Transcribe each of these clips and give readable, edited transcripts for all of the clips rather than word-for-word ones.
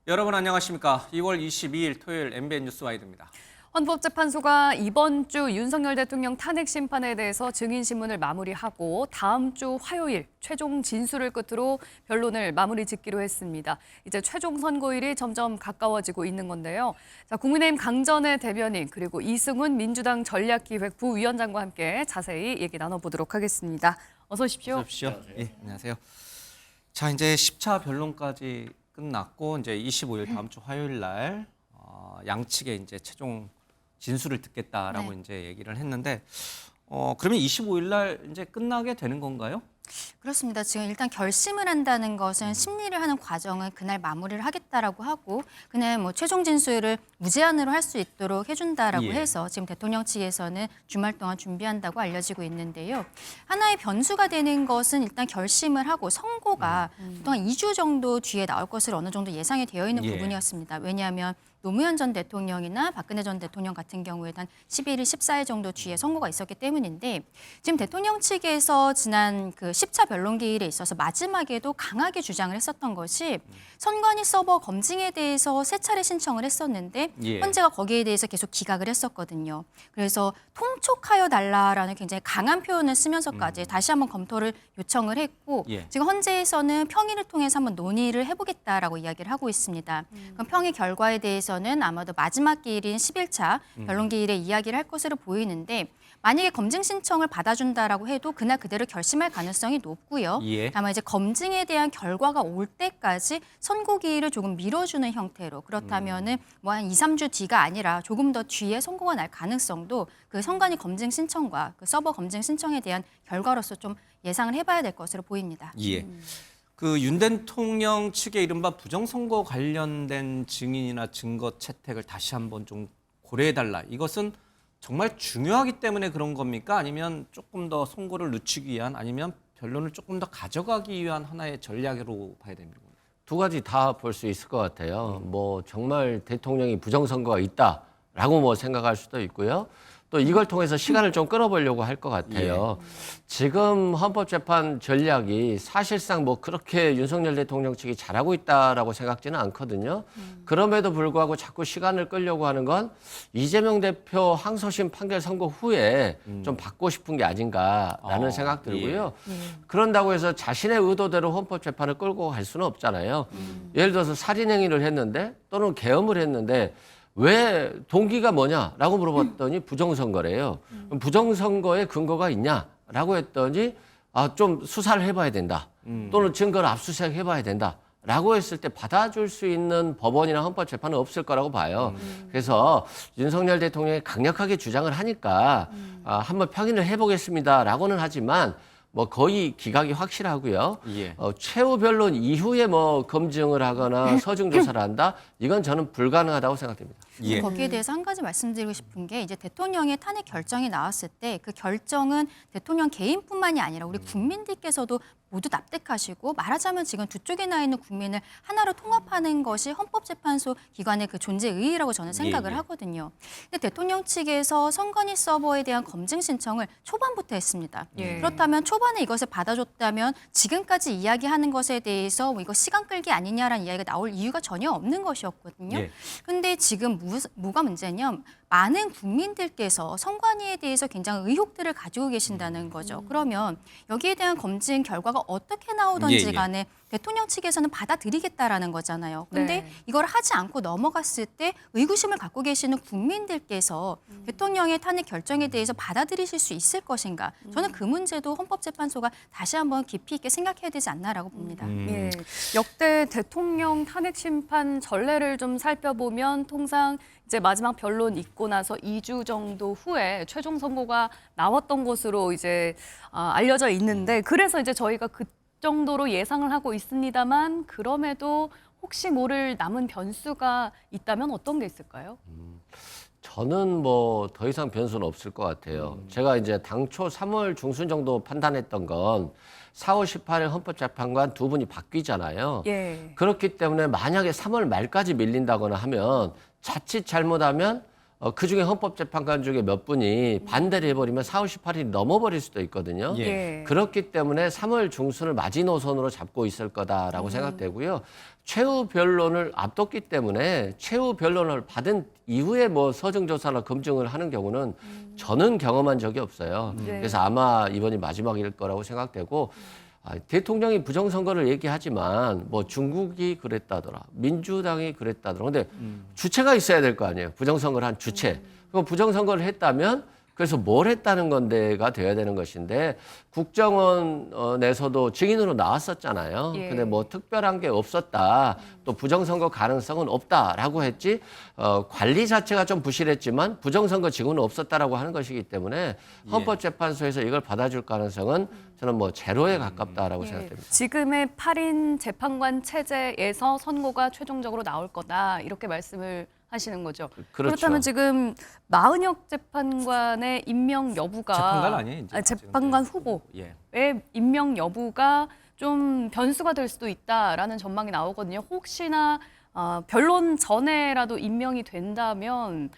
여러분 안녕하십니까? 2월 22일 토요일 MBN 뉴스 와이드입니다. 헌법재판소가 이번 주 윤석열 대통령 탄핵 심판에 대해서 증인신문을 마무리하고 다음 주 화요일 최종 진술을 끝으로 변론을 마무리 짓기로 했습니다. 이제 최종 선고일이 점점 가까워지고 있는 건데요. 자, 국민의힘 강전의 대변인 그리고 이승훈 민주당 전략기획 부위원장과 함께 자세히 얘기 나눠보도록 하겠습니다. 어서 오십시오. 어서 오십시오. 예, 안녕하세요. 자, 이제 10차 변론까지 끝났고 이제 25일 다음 주 화요일 날 양측의 이제 최종 진술을 듣겠다라고 이제 얘기를 했는데 그러면 25일 날 이제 끝나게 되는 건가요? 그렇습니다. 지금 일단 결심을 한다는 것은 심리를 하는 과정은 그날 마무리를 하겠다라고 하고 그날 뭐 최종 진술을 무제한으로 할 수 있도록 해준다라고 해서 지금 대통령 측에서는 주말 동안 준비한다고 알려지고 있는데요. 하나의 변수가 되는 것은 일단 결심을 하고 선고가 보통 한 2주 정도 뒤에 나올 것으로 어느 정도 예상이 되어 있는 부분이었습니다. 왜냐하면 노무현 전 대통령이나 박근혜 전 대통령 같은 경우에 한 11일, 14일 정도 뒤에 선고가 있었기 때문인데 지금 대통령 측에서 지난 그 10차 변론기일에 있어서 마지막에도 강하게 주장을 했었던 것이 선관위 서버 검증에 대해서 세 차례 신청을 했었는데 헌재가 거기에 대해서 계속 기각을 했었거든요. 그래서 통촉하여 달라라는 굉장히 강한 표현을 쓰면서까지 다시 한번 검토를 요청을 했고 지금 헌재에서는 평의를 통해서 한번 논의를 해보겠다라고 이야기를 하고 있습니다. 그럼 평의 결과에 대해서는 아마도 마지막 기일인 11차 변론기일에 이야기를 할 것으로 보이는데 만약에 검증 신청을 받아준다라고 해도 그날 그대로 결심할 가능성이 높고요. 다만 이제 검증에 대한 결과가 올 때까지 선고기일을 조금 밀어주는 형태로 그렇다면은 뭐 한 2, 3주 뒤가 아니라 조금 더 뒤에 선고가 날 가능성도 그 선관위 검증 신청과 그 서버 검증 신청에 대한 결과로서 좀 예상을 해봐야 될 것으로 보입니다. 그 윤 대통령 측의 이른바 부정선거 관련된 증인이나 증거 채택을 다시 한번 좀 고려해달라. 이것은 정말 중요하기 때문에 그런 겁니까? 아니면 조금 더 선고를 늦추기 위한 아니면 변론을 조금 더 가져가기 위한 하나의 전략으로 봐야 됩니다. 두 가지 다 볼 수 있을 것 같아요. 뭐 정말 대통령이 부정선거가 있다라고 뭐 생각할 수도 있고요. 또 이걸 통해서 시간을 좀 끌어보려고 할 것 같아요. 지금 헌법재판 전략이 사실상 뭐 그렇게 윤석열 대통령 측이 잘하고 있다라고 생각지는 않거든요. 그럼에도 불구하고 자꾸 시간을 끌려고 하는 건 이재명 대표 항소심 판결 선고 후에 좀 받고 싶은 게 아닌가라는 생각 들고요. 그런다고 해서 자신의 의도대로 헌법재판을 끌고 갈 수는 없잖아요. 예를 들어서 살인행위를 했는데 또는 계엄을 했는데 왜 동기가 뭐냐라고 물어봤더니 부정선거래요. 그럼 부정선거에 근거가 있냐라고 했더니 좀 수사를 해봐야 된다. 또는 증거를 압수수색 해봐야 된다. 라고 했을 때 받아줄 수 있는 법원이나 헌법재판은 없을 거라고 봐요. 그래서 윤석열 대통령이 강력하게 주장을 하니까 한번 평인을 해보겠습니다라고는 하지만 뭐 거의 기각이 확실하고요. 최후 변론 이후에 뭐 검증을 하거나 서증 조사를 한다? 이건 저는 불가능하다고 생각됩니다. 거기에 대해서 한 가지 말씀드리고 싶은 게 이제 대통령의 탄핵 결정이 나왔을 때 그 결정은 대통령 개인뿐만이 아니라 우리 국민들께서도 모두 납득하시고 말하자면 지금 두 쪽에 나 있는 국민을 하나로 통합하는 것이 헌법재판소 기관의 그 존재 의의라고 저는 생각을 하거든요. 근데 대통령 측에서 선관위 서버에 대한 검증 신청을 초반부터 했습니다. 그렇다면 초반에 이것을 받아줬다면 지금까지 이야기하는 것에 대해서 뭐 이거 시간 끌기 아니냐라는 이야기가 나올 이유가 전혀 없는 것이었거든요. 근데 지금 뭐가 문제냐면 많은 국민들께서 선관위에 대해서 굉장히 의혹들을 가지고 계신다는 거죠. 그러면 여기에 대한 검증 결과가 어떻게 나오든지 간에 대통령 측에서는 받아들이겠다라는 거잖아요. 근데 이걸 하지 않고 넘어갔을 때 의구심을 갖고 계시는 국민들께서 대통령의 탄핵 결정에 대해서 받아들이실 수 있을 것인가. 저는 그 문제도 헌법재판소가 다시 한번 깊이 있게 생각해야 되지 않나라고 봅니다. 역대 대통령 탄핵 심판 전례를 좀 살펴보면 통상 이제 마지막 변론 있고 나서 2주 정도 후에 최종 선고가 나왔던 것으로 이제 알려져 있는데 그래서 이제 저희가 그 정도로 예상을 하고 있습니다만 그럼에도 혹시 모를 남은 변수가 있다면 어떤 게 있을까요? 저는 뭐 더 이상 변수는 없을 것 같아요. 제가 이제 당초 3월 중순 정도 판단했던 건 4월 18일 헌법재판관 두 분이 바뀌잖아요. 그렇기 때문에 만약에 3월 말까지 밀린다거나 하면 자칫 잘못하면 그중에 헌법재판관 중에 몇 분이 반대를 해버리면 4월 18일이 넘어버릴 수도 있거든요. 예. 그렇기 때문에 3월 중순을 마지노선으로 잡고 있을 거다라고 생각되고요. 최후 변론을 앞뒀기 때문에 최후 변론을 받은 이후에 뭐 서증조사나 검증을 하는 경우는 저는 경험한 적이 없어요. 네. 그래서 아마 이번이 마지막일 거라고 생각되고 대통령이 부정선거를 얘기하지만 뭐 중국이 그랬다더라, 민주당이 그랬다더라. 근데 주체가 있어야 될 거 아니에요. 부정선거를 한 주체. 그럼 부정선거를 했다면 그래서 뭘 했다는 건데가 돼야 되는 것인데 국정원에서도 증인으로 나왔었잖아요. 예. 근데 뭐 특별한 게 없었다. 또 부정선거 가능성은 없다라고 했지. 관리 자체가 좀 부실했지만 부정선거 징후는 없었다라고 하는 것이기 때문에 헌법재판소에서 이걸 받아줄 가능성은 저는 뭐 제로에 가깝다라고 예. 생각됩니다. 지금의 8인 재판관 체제에서 선고가 최종적으로 나올 거다 이렇게 말씀을 하시는 거죠. 그렇죠. 그렇다면 지금 마은혁 재판관의 임명 여부가 재판관 아니에요, 이제? 재판관 후보의 예. 임명 여부가 좀 변수가 될 수도 있다라는 전망이 나오거든요. 혹시나 변론 전에라도 임명이 된다면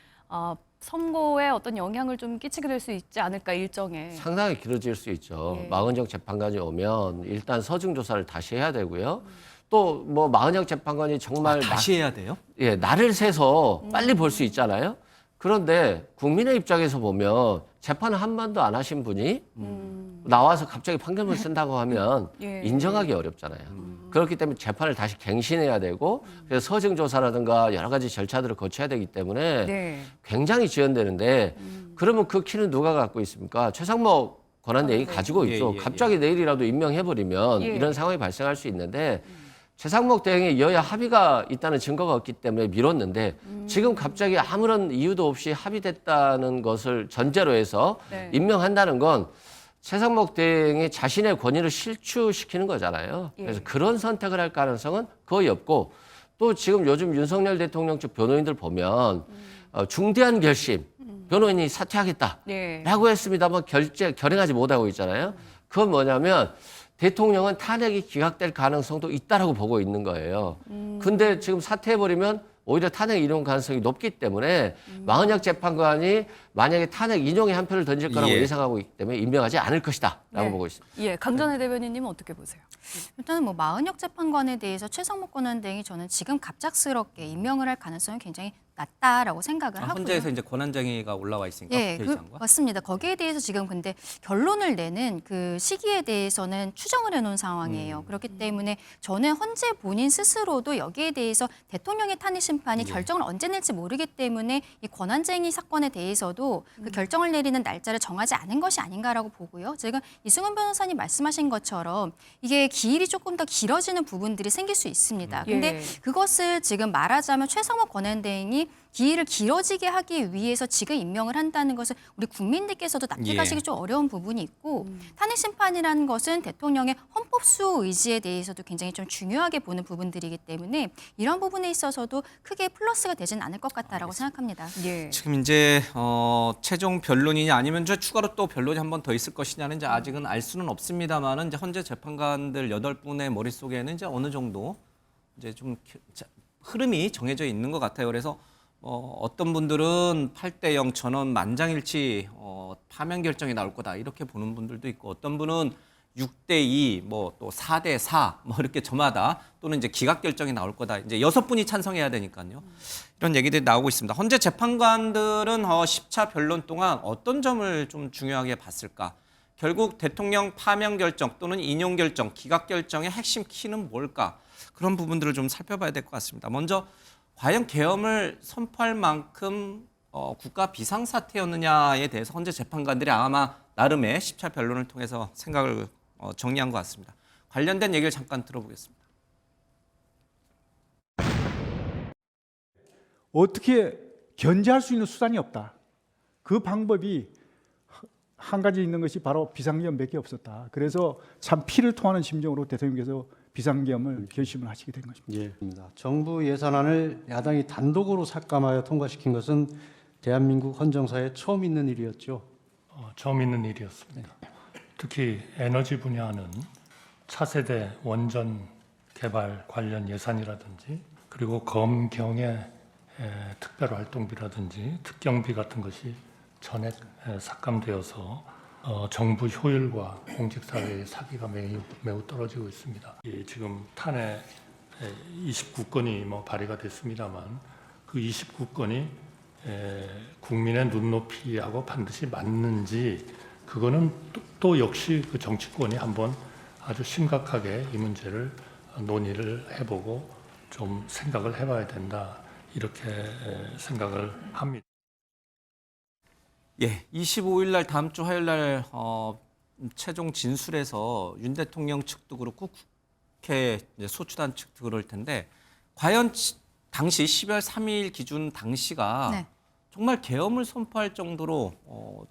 선거에 어떤 영향을 좀 끼치게 될 수 있지 않을까 일정에. 상당히 길어질 수 있죠. 예. 마은혁 재판관이 오면 일단 서증 조사를 다시 해야 되고요. 또 뭐 마은혁 재판관이 정말 다시 해야 돼요? 날을 새서 빨리 볼 수 있잖아요. 그런데 국민의 입장에서 보면 재판을 한 번도 안 하신 분이 나와서 갑자기 판결문 쓴다고 하면 예. 인정하기 어렵잖아요. 그렇기 때문에 재판을 다시 갱신해야 되고 그래서 서증 조사라든가 여러 가지 절차들을 거쳐야 되기 때문에 네. 굉장히 지연되는데 그러면 그 키는 누가 갖고 있습니까? 최상목 권한대행이 가지고 있죠. 예, 예, 갑자기 내일이라도 임명해버리면 예. 이런 상황이 발생할 수 있는데 최상목 대행이 여야 합의가 있다는 증거가 없기 때문에 미뤘는데 지금 갑자기 아무런 이유도 없이 합의됐다는 것을 전제로 해서 네. 임명한다는 건 최상목 대행이 자신의 권위를 실추시키는 거잖아요. 예. 그래서 그런 선택을 할 가능성은 거의 없고 또 지금 요즘 윤석열 대통령 측 변호인들 보면 중대한 결심, 변호인이 사퇴하겠다라고 네. 했습니다만 결행하지 못하고 있잖아요. 그건 뭐냐면 대통령은 탄핵이 기각될 가능성도 있다라고 보고 있는 거예요. 근데 지금 사퇴해버리면 오히려 탄핵 인용 가능성이 높기 때문에 마은혁 재판관이 만약에 탄핵 인용에 한 표를 던질 거라고 예. 예상하고 있기 때문에 임명하지 않을 것이다라고 네. 보고 있습니다. 예, 강전혜 대변인님은 어떻게 보세요? 일단은 뭐 마은혁 재판관에 대해서 최상목 권한대행이 저는 지금 갑작스럽게 임명을 할 가능성이 굉장히 낮다라고 생각을 하고요. 헌재에서 이제 권한쟁의가 올라와 있으니까 예, 국회의장과. 맞습니다. 거기에 대해서 지금 근데 결론을 내는 그 시기에 대해서는 추정을 해놓은 상황이에요. 그렇기 때문에 저는 헌재 본인 스스로도 여기에 대해서 대통령의 탄핵 심판이 결정을 언제 낼지 모르기 때문에 이 권한쟁의 사건에 대해서도 그 결정을 내리는 날짜를 정하지 않은 것이 아닌가라고 보고요. 지금 이승훈 변호사님 말씀하신 것처럼 이게 기일이 조금 더 길어지는 부분들이 생길 수 있습니다. 근데 예. 그것을 지금 말하자면 최상목 권한대행이 기일을 길어지게 하기 위해서 지금 임명을 한다는 것은 우리 국민들께서도 납득하시기 예. 좀 어려운 부분이 있고 탄핵 심판이라는 것은 대통령의 헌법 수호 의지에 대해서도 굉장히 좀 중요하게 보는 부분들이기 때문에 이런 부분에 있어서도 크게 플러스가 되지는 않을 것 같다라고 생각합니다. 예. 지금 이제 최종 변론이냐 아니면 저 추가로 또 변론이 한 번 더 있을 것이냐는 이제 아직은 알 수는 없습니다만은 이제 헌재 재판관들 8분의 머릿속에는 이제 어느 정도 이제 좀 흐름이 정해져 있는 것 같아요. 그래서 어떤 분들은 8대0 전원 만장일치 파면 결정이 나올 거다 이렇게 보는 분들도 있고 어떤 분은 6대2 뭐 또 4대4 뭐 이렇게 저마다 또는 이제 기각 결정이 나올 거다. 이제 6분이 찬성해야 되니까요. 이런 얘기들이 나오고 있습니다. 헌재 재판관들은 10차 변론 동안 어떤 점을 좀 중요하게 봤을까? 결국 대통령 파면 결정 또는 인용 결정, 기각 결정의 핵심 키는 뭘까? 그런 부분들을 좀 살펴봐야 될 것 같습니다. 먼저 과연 계엄을 선포할 만큼 국가 비상사태였느냐에 대해서 헌재 재판관들이 아마 나름의 10차 변론을 통해서 생각을 정리한 것 같습니다. 관련된 얘기를 잠깐 들어보겠습니다. 어떻게 견제할 수 있는 수단이 없다. 그 방법이 한 가지 있는 것이 바로 비상계엄밖에 없었다. 그래서 참 피를 토하는 심정으로 대통령께서 비상계엄을 결심을 하시게 된 것입니다. 예, 정부 예산안을 야당이 단독으로 삭감하여 통과시킨 것은 대한민국 헌정사에 처음 있는 일이었죠. 처음 있는 일이었습니다. 특히 에너지 분야는 차세대 원전 개발 관련 예산이라든지 그리고 검경의 특별활동비라든지 특경비 같은 것이 전액 삭감되어서 정부 효율과 공직사회의 사기가 매우 떨어지고 있습니다. 지금 탄핵 29건이 발의가 됐습니다만 그 29건이 국민의 눈높이하고 반드시 맞는지 그거는 또 역시 그 정치권이 한번 아주 심각하게 이 문제를 논의를 해보고 좀 생각을 해봐야 된다 이렇게 생각을 합니다. 예, 25일 날 다음 주 화요일 날 최종 진술에서 윤 대통령 측도 그렇고 국회 이제 소추단 측도 그럴 텐데 과연 당시 12월 3일 기준 당시가 네. 정말 계엄을 선포할 정도로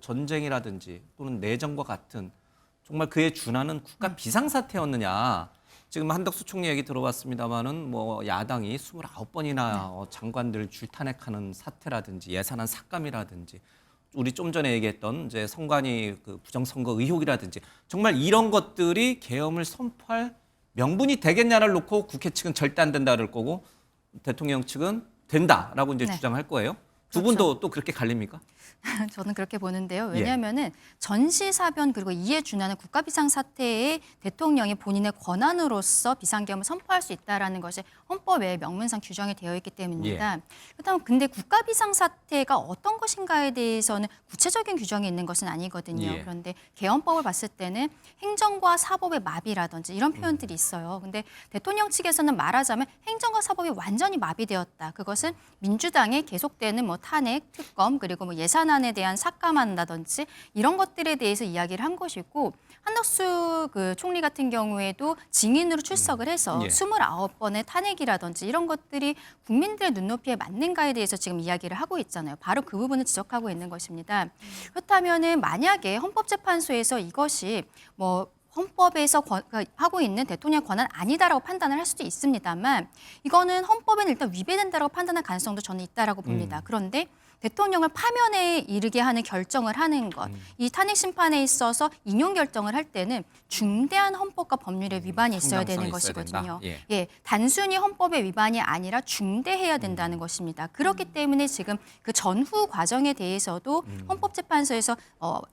전쟁이라든지 또는 내전과 같은 정말 그에 준하는 국가 비상사태였느냐. 지금 한덕수 총리 얘기 들어봤습니다마는 뭐 야당이 29번이나 장관들 줄탄핵하는 사태라든지 예산안 삭감이라든지 우리 좀 전에 얘기했던 이제 선관위 그 부정선거 의혹이라든지 정말 이런 것들이 계엄을 선포할 명분이 되겠냐를 놓고 국회 측은 절대 안 된다 그럴 거고 대통령 측은 된다라고 이제 네. 주장할 거예요. 두 분도 또 그렇게 갈립니까? 저는 그렇게 보는데요. 예. 왜냐하면은 전시사변 그리고 이에 준하는 국가 비상사태에 대통령이 본인의 권한으로서 비상계엄을 선포할 수 있다라는 것이 헌법에 명문상 규정이 되어 있기 때문입니다. 예. 그렇다면 근데 국가 비상사태가 어떤 것인가에 대해서는 구체적인 규정이 있는 것은 아니거든요. 예. 그런데 개헌법을 봤을 때는 행정과 사법의 마비라든지 이런 표현들이 있어요. 근데 대통령 측에서는 말하자면 행정과 사법이 완전히 마비되었다. 그것은 민주당의 계속되는 뭐 탄핵, 특검 그리고 뭐 예산안에 대한 삭감한다든지 이런 것들에 대해서 이야기를 한 것이고 한덕수 그 총리 같은 경우에도 증인으로 출석을 해서 예. 29번의 탄핵이라든지 이런 것들이 국민들의 눈높이에 맞는가에 대해서 지금 이야기를 하고 있잖아요. 바로 그 부분을 지적하고 있는 것입니다. 그렇다면은 만약에 헌법재판소에서 이것이 뭐 헌법에서 하고 있는 대통령 권한 아니다라고 판단을 할 수도 있습니다만 이거는 헌법에는 일단 위배된다라고 판단할 가능성도 저는 있다라고 봅니다. 그런데 대통령을 파면에 이르게 하는 결정을 하는 것, 이 탄핵 심판에 있어서 인용 결정을 할 때는 중대한 헌법과 법률의 위반이 있어야 되는 상당성이 있어야 것이거든요. 된다. 예, 단순히 헌법의 위반이 아니라 중대해야 된다는 것입니다. 그렇기 때문에 지금 그 전후 과정에 대해서도 헌법재판소에서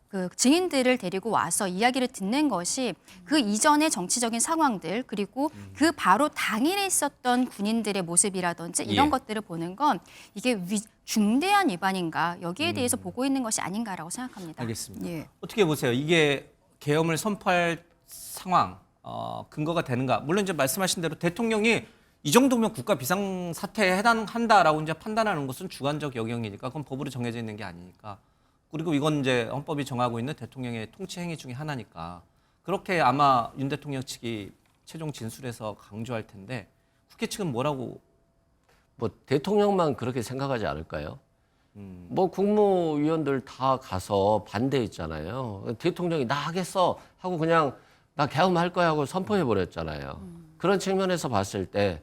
그 증인들을 데리고 와서 이야기를 듣는 것이 그 이전의 정치적인 상황들 그리고 그 바로 당일에 있었던 군인들의 모습이라든지 이런 예. 것들을 보는 건 이게 중대한 위반인가 여기에 대해서 보고 있는 것이 아닌가라고 생각합니다. 알겠습니다. 예. 어떻게 보세요? 이게 계엄을 선포할 상황 근거가 되는가? 물론 이제 말씀하신 대로 대통령이 이 정도면 국가 비상 사태에 해당한다라고 이제 판단하는 것은 주관적 영역이니까 그건 법으로 정해져 있는 게 아니니까. 그리고 이건 이제 헌법이 정하고 있는 대통령의 통치 행위 중에 하나니까 그렇게 아마 윤 대통령 측이 최종 진술에서 강조할 텐데 국회 측은 뭐라고? 뭐 대통령만 그렇게 생각하지 않을까요? 뭐 국무위원들 다 가서 반대했잖아요. 대통령이 나 하겠어 하고 그냥 나 계엄할 거야 하고 선포해 버렸잖아요. 그런 측면에서 봤을 때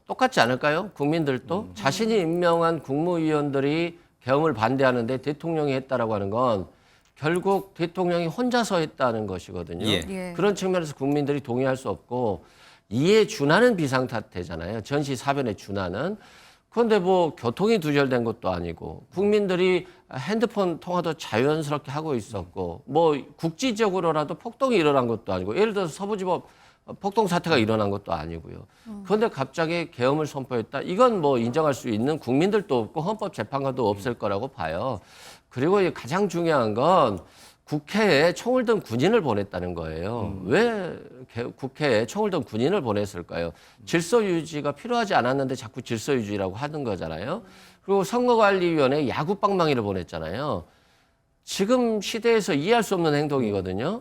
똑같지 않을까요? 국민들도 자신이 임명한 국무위원들이 계엄을 반대하는데 대통령이 했다라고 하는 건 결국 대통령이 혼자서 했다는 것이거든요. 예. 예. 그런 측면에서 국민들이 동의할 수 없고 이에 준하는 비상사태잖아요. 전시사변에 준하는. 그런데 뭐 교통이 두절된 것도 아니고 국민들이 핸드폰 통화도 자연스럽게 하고 있었고 뭐 국지적으로라도 폭동이 일어난 것도 아니고 예를 들어서 서부지법 폭동 사태가 일어난 것도 아니고요. 그런데 갑자기 계엄을 선포했다. 이건 뭐 인정할 수 있는 국민들도 없고 헌법재판관도 없을 거라고 봐요. 그리고 가장 중요한 건 국회에 총을 든 군인을 보냈다는 거예요. 왜 국회에 총을 든 군인을 보냈을까요? 질서 유지가 필요하지 않았는데 자꾸 질서 유지라고 하는 거잖아요. 그리고 선거관리위원회 야구방망이를 보냈잖아요. 지금 시대에서 이해할 수 없는 행동이거든요.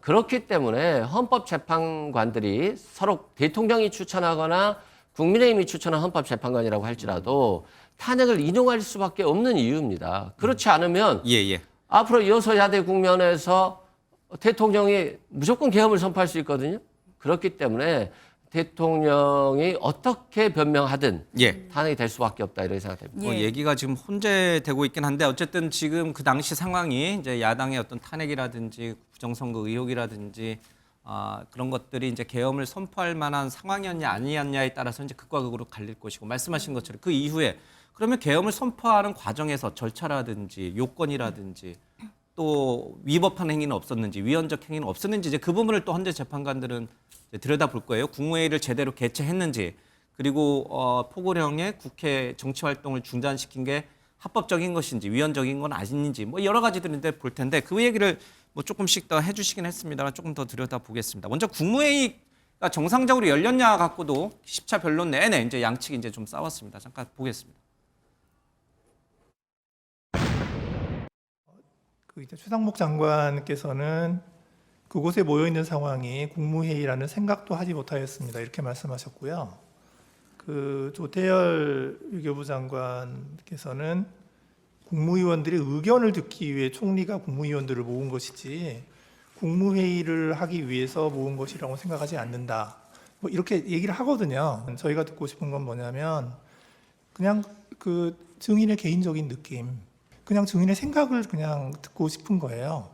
그렇기 때문에 헌법재판관들이 서로 대통령이 추천하거나 국민의힘이 추천한 헌법재판관이라고 할지라도 탄핵을 인용할 수밖에 없는 이유입니다. 그렇지 않으면 예. 앞으로 여소야대 국면에서 대통령이 무조건 계엄을 선포할 수 있거든요. 그렇기 때문에 대통령이 어떻게 변명하든 예. 탄핵이 될 수밖에 없다 이렇게 생각됩니다. 뭐 예. 얘기가 지금 혼재되고 있긴 한데 어쨌든 지금 그 당시 상황이 이제 야당의 어떤 탄핵이라든지 부정선거 의혹이라든지 그런 것들이 이제 계엄을 선포할 만한 상황이었냐 아니었냐에 따라서 이제 극과 극으로 갈릴 것이고 말씀하신 것처럼 그 이후에 그러면 계엄을 선포하는 과정에서 절차라든지 요건이라든지 또 위법한 행위는 없었는지 위헌적 행위는 없었는지 이제 그 부분을 또 헌재 재판관들은 이제 들여다볼 거예요. 국무회의를 제대로 개최했는지 그리고 포고령에 국회 정치 활동을 중단시킨 게 합법적인 것인지 위헌적인 건 아닌지 뭐 여러 가지들인데 볼 텐데 그 얘기를 뭐 조금씩 더 해주시긴 했습니다만 조금 더 들여다보겠습니다. 먼저 국무회의가 정상적으로 열렸냐 갖고도 10차 변론 내내 이제 양측이 이제 좀 싸웠습니다. 잠깐 보겠습니다. 이제 최상목 장관께서는 그곳에 모여 있는 상황이 국무회의라는 생각도 하지 못하였습니다. 이렇게 말씀하셨고요. 조태열 외교부 장관께서는 국무위원들의 의견을 듣기 위해 총리가 국무위원들을 모은 것이지 국무회의를 하기 위해서 모은 것이라고 생각하지 않는다. 뭐 이렇게 얘기를 하거든요. 저희가 듣고 싶은 건 뭐냐면 그냥 그 증인의 개인적인 느낌, 그냥 증인의 생각을 그냥 듣고 싶은 거예요.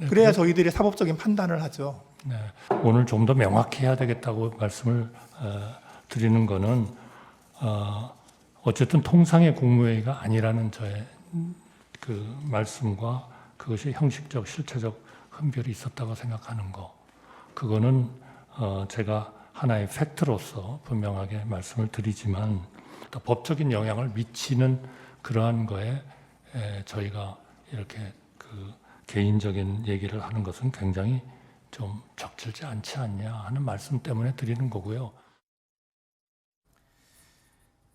그래야 저희들이 사법적인 판단을 하죠. 네, 오늘 좀 더 명확해야 되겠다고 말씀을 드리는 거는 어쨌든 통상의 국무회의가 아니라는 저의 그 말씀과 그것이 형식적 실체적 흔별이 있었다고 생각하는 거, 그거는 제가 하나의 팩트로서 분명하게 말씀을 드리지만 또 법적인 영향을 미치는 그러한 거에 저희가 이렇게 그 개인적인 얘기를 하는 것은 굉장히 좀 적절치 않지 않냐 하는 말씀 때문에 드리는 거고요.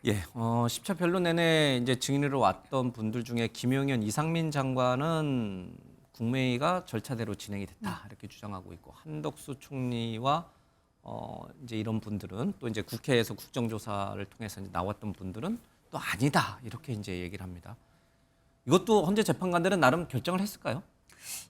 예, 10차 변론 내내 이제 증인으로 왔던 분들 중에 김용현, 이상민 장관은 국무회의가 절차대로 진행이 됐다 이렇게 주장하고 있고 한덕수 총리와 이제 이런 분들은 또 이제 국회에서 국정조사를 통해서 이제 나왔던 분들은 또 아니다 이렇게 이제 얘기를 합니다. 이것도 헌재 재판관들은 나름 결정을 했을까요?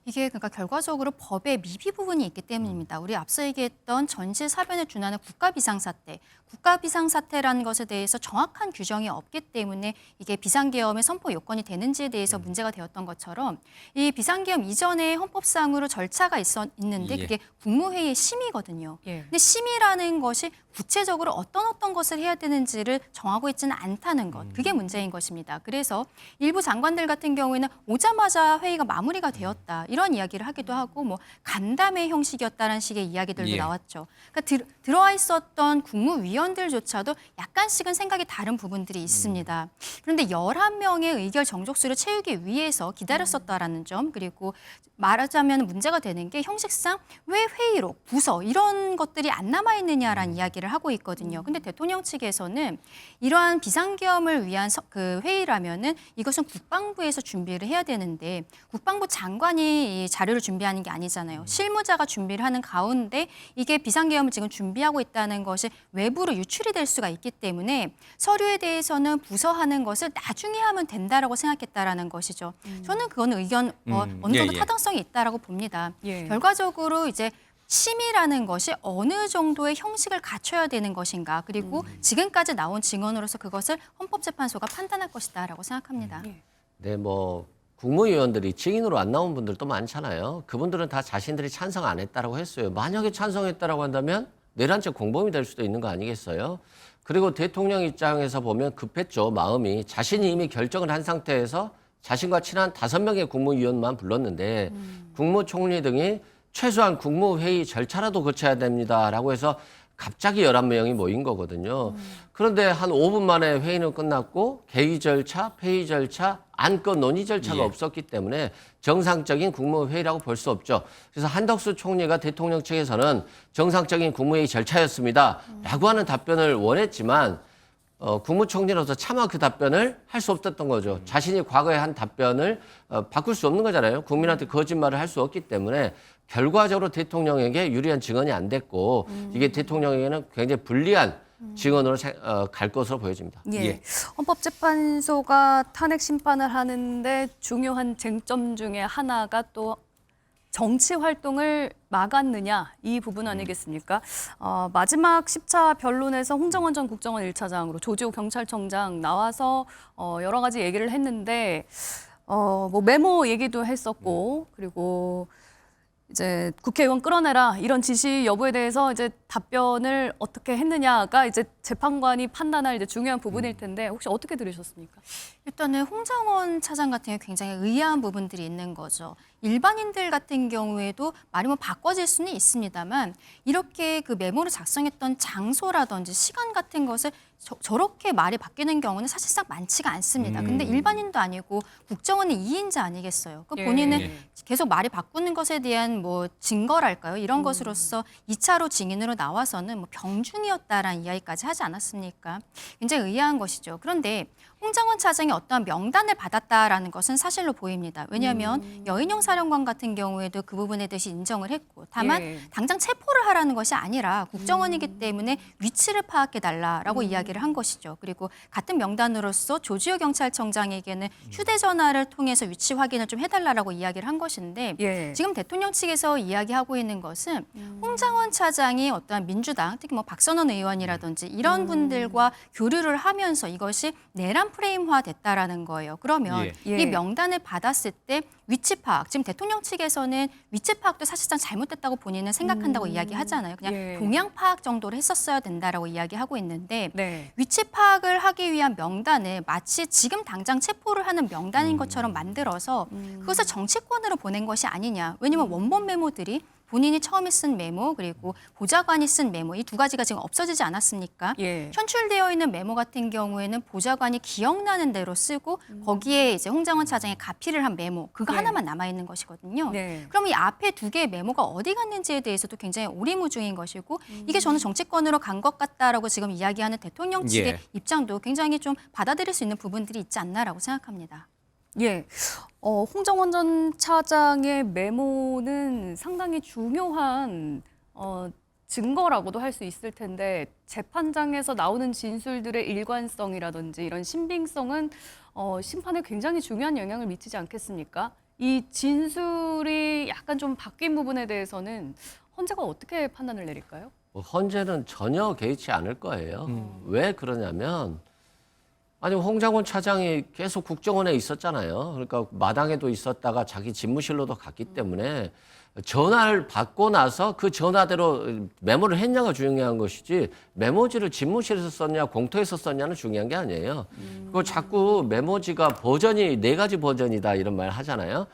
이게 그러니까 결과적으로 법의 미비 부분이 있기 때문입니다. 우리 앞서 얘기했던 전시 사변에 준하는 국가 비상사태, 국가 비상사태라는 것에 대해서 정확한 규정이 없기 때문에 이게 비상계엄의 선포 요건이 되는지에 대해서 문제가 되었던 것처럼 이 비상계엄 이전에 헌법상으로 절차가 있는데 예. 그게 국무회의의 심의거든요. 예. 근데 심의라는 것이 구체적으로 어떤 것을 해야 되는지를 정하고 있지는 않다는 것. 그게 문제인 것입니다. 그래서 일부 장관들 같은 경우에는 오자마자 회의가 마무리가 되었다. 이런 이야기를 하기도 하고 뭐 간담회 형식이었다는 식의 이야기들도 예. 나왔죠. 그러니까 들어와 있었던 국무위원들조차도 약간씩은 생각이 다른 부분들이 있습니다. 그런데 11명의 의결 정족수를 채우기 위해서 기다렸었다라는 점, 그리고 말하자면 문제가 되는 게 형식상 왜 회의록, 부서 이런 것들이 안 남아있느냐라는 이야기를 하고 있거든요. 근데 대통령 측에서는 이러한 비상계엄을 위한 그 회의라면은 이것은 국방부에서 준비를 해야 되는데 국방부 장관이 이 자료를 준비하는 게 아니잖아요. 실무자가 준비를 하는 가운데 이게 비상계엄을 지금 준비하고 있다는 것이 외부로 유출이 될 수가 있기 때문에 서류에 대해서는 부서하는 것을 나중에 하면 된다라고 생각했다라는 것이죠. 저는 그건 의견 어느 정도 예. 타당성이 있다라고 봅니다. 예. 결과적으로 이제 심의라는 것이 어느 정도의 형식을 갖춰야 되는 것인가, 그리고 지금까지 나온 증언으로서 그것을 헌법재판소가 판단할 것이다라고 생각합니다. 네, 뭐 국무위원들이 증인으로 안 나온 분들도 많잖아요. 그분들은 다 자신들이 찬성 안 했다라고 했어요. 만약에 찬성했다라고 한다면 내란죄 공범이 될 수도 있는 거 아니겠어요? 그리고 대통령 입장에서 보면 급했죠. 마음이. 자신이 이미 결정을 한 상태에서 자신과 친한 5명의 국무위원만 불렀는데 국무총리 등이 최소한 국무회의 절차라도 거쳐야 됩니다라고 해서 갑자기 11명이 모인 거거든요. 그런데 한 5분 만에 회의는 끝났고 개의 절차, 회의 절차, 안건 논의 절차가 예. 없었기 때문에 정상적인 국무회의라고 볼 수 없죠. 그래서 한덕수 총리가 대통령 측에서는 정상적인 국무회의 절차였습니다라고 하는 답변을 원했지만 국무총리로서 차마 그 답변을 할 수 없었던 거죠. 자신이 과거에 한 답변을 바꿀 수 없는 거잖아요. 국민한테 거짓말을 할 수 없기 때문에 결과적으로 대통령에게 유리한 증언이 안 됐고 이게 대통령에게는 굉장히 불리한 증언으로 갈 것으로 보여집니다. 예. 예. 헌법재판소가 탄핵 심판을 하는데 중요한 쟁점 중에 하나가 또 정치 활동을 막았느냐 이 부분 아니겠습니까? 마지막 10차 변론에서 홍정원 전 국정원 1차장으로 조지호 경찰청장 나와서 여러 가지 얘기를 했는데 뭐 메모 얘기도 했었고 그리고 이제 국회의원 끌어내라 이런 지시 여부에 대해서 이제 답변을 어떻게 했느냐가 이제 재판관이 판단할 이제 중요한 부분일 텐데 혹시 어떻게 들으셨습니까? 일단은 홍장원 차장 같은 경우 굉장히 의아한 부분들이 있는 거죠. 일반인들 같은 경우에도 말이 뭐 바꿔질 수는 있습니다만 이렇게 그 메모를 작성했던 장소라든지 시간 같은 것을 저렇게 말이 바뀌는 경우는 사실상 많지가 않습니다. 근데 일반인도 아니고 국정원의 2인자 아니겠어요. 그 본인은 예. 계속 말이 바꾸는 것에 대한 뭐 증거랄까요? 이런 것으로서 2차로 증인으로 나와서는 뭐 병중이었다라는 이야기까지 하지 않았습니까? 굉장히 의아한 것이죠. 그런데 홍장원 차장이 어떠한 명단을 받았다라는 것은 사실로 보입니다. 왜냐하면 여인영 사령관 같은 경우에도 그 부분에 대해서 인정을 했고 다만 예. 당장 체포를 하라는 것이 아니라 국정원이기 때문에 위치를 파악해달라라고 이야기를 한 것이죠. 그리고 같은 명단으로서 조지호 경찰청장에게는 휴대전화를 통해서 위치 확인을 좀 해달라고 이야기를 한 것인데 예. 지금 대통령 측에서 이야기하고 있는 것은 홍장원 차장이 어떠한 민주당, 특히 뭐 박선원 의원이라든지 이런 분들과 교류를 하면서 이것이 내란 프레임화 됐다라는 거예요. 그러면 예. 이 명단을 받았을 때 위치 파악, 지금 대통령 측에서는 위치 파악도 사실상 잘못됐다고 본인은 생각한다고 이야기하잖아요. 그냥 예. 동향 파악 정도로 했었어야 된다라고 이야기하고 있는데 네. 위치 파악을 하기 위한 명단을 마치 지금 당장 체포를 하는 명단인 것처럼 만들어서 그것을 정치권으로 보낸 것이 아니냐. 왜냐하면 원본 메모들이 본인이 처음에 쓴 메모 그리고 보좌관이 쓴 메모 이 두 가지가 지금 없어지지 않았습니까? 예. 현출되어 있는 메모 같은 경우에는 보좌관이 기억나는 대로 쓰고 거기에 이제 홍장원 차장이 가피를 한 메모 그거 예. 하나만 남아 있는 것이거든요. 네. 그럼 이 앞에 두 개의 메모가 어디 갔는지에 대해서도 굉장히 오리무중인 것이고 이게 저는 정치권으로 간 것 같다라고 지금 이야기하는 대통령 측의 예. 입장도 굉장히 좀 받아들일 수 있는 부분들이 있지 않나라고 생각합니다. 예. 홍정원 전 차장의 메모는 상당히 중요한 증거라고도 할 수 있을 텐데 재판장에서 나오는 진술들의 일관성이라든지 이런 신빙성은 심판에 굉장히 중요한 영향을 미치지 않겠습니까? 이 진술이 약간 좀 바뀐 부분에 대해서는 헌재가 어떻게 판단을 내릴까요? 헌재는 전혀 개의치 않을 거예요. 왜 그러냐면 아니 홍장원 차장이 계속 국정원에 있었잖아요. 그러니까 마당에도 있었다가 자기 집무실로도 갔기 때문에 전화를 받고 나서 그 전화대로 메모를 했냐가 중요한 것이지 메모지를 집무실에서 썼냐 공터에서 썼냐는 중요한 게 아니에요. 그리고 자꾸 메모지가 버전이 4가지 버전이다 이런 말 하잖아요.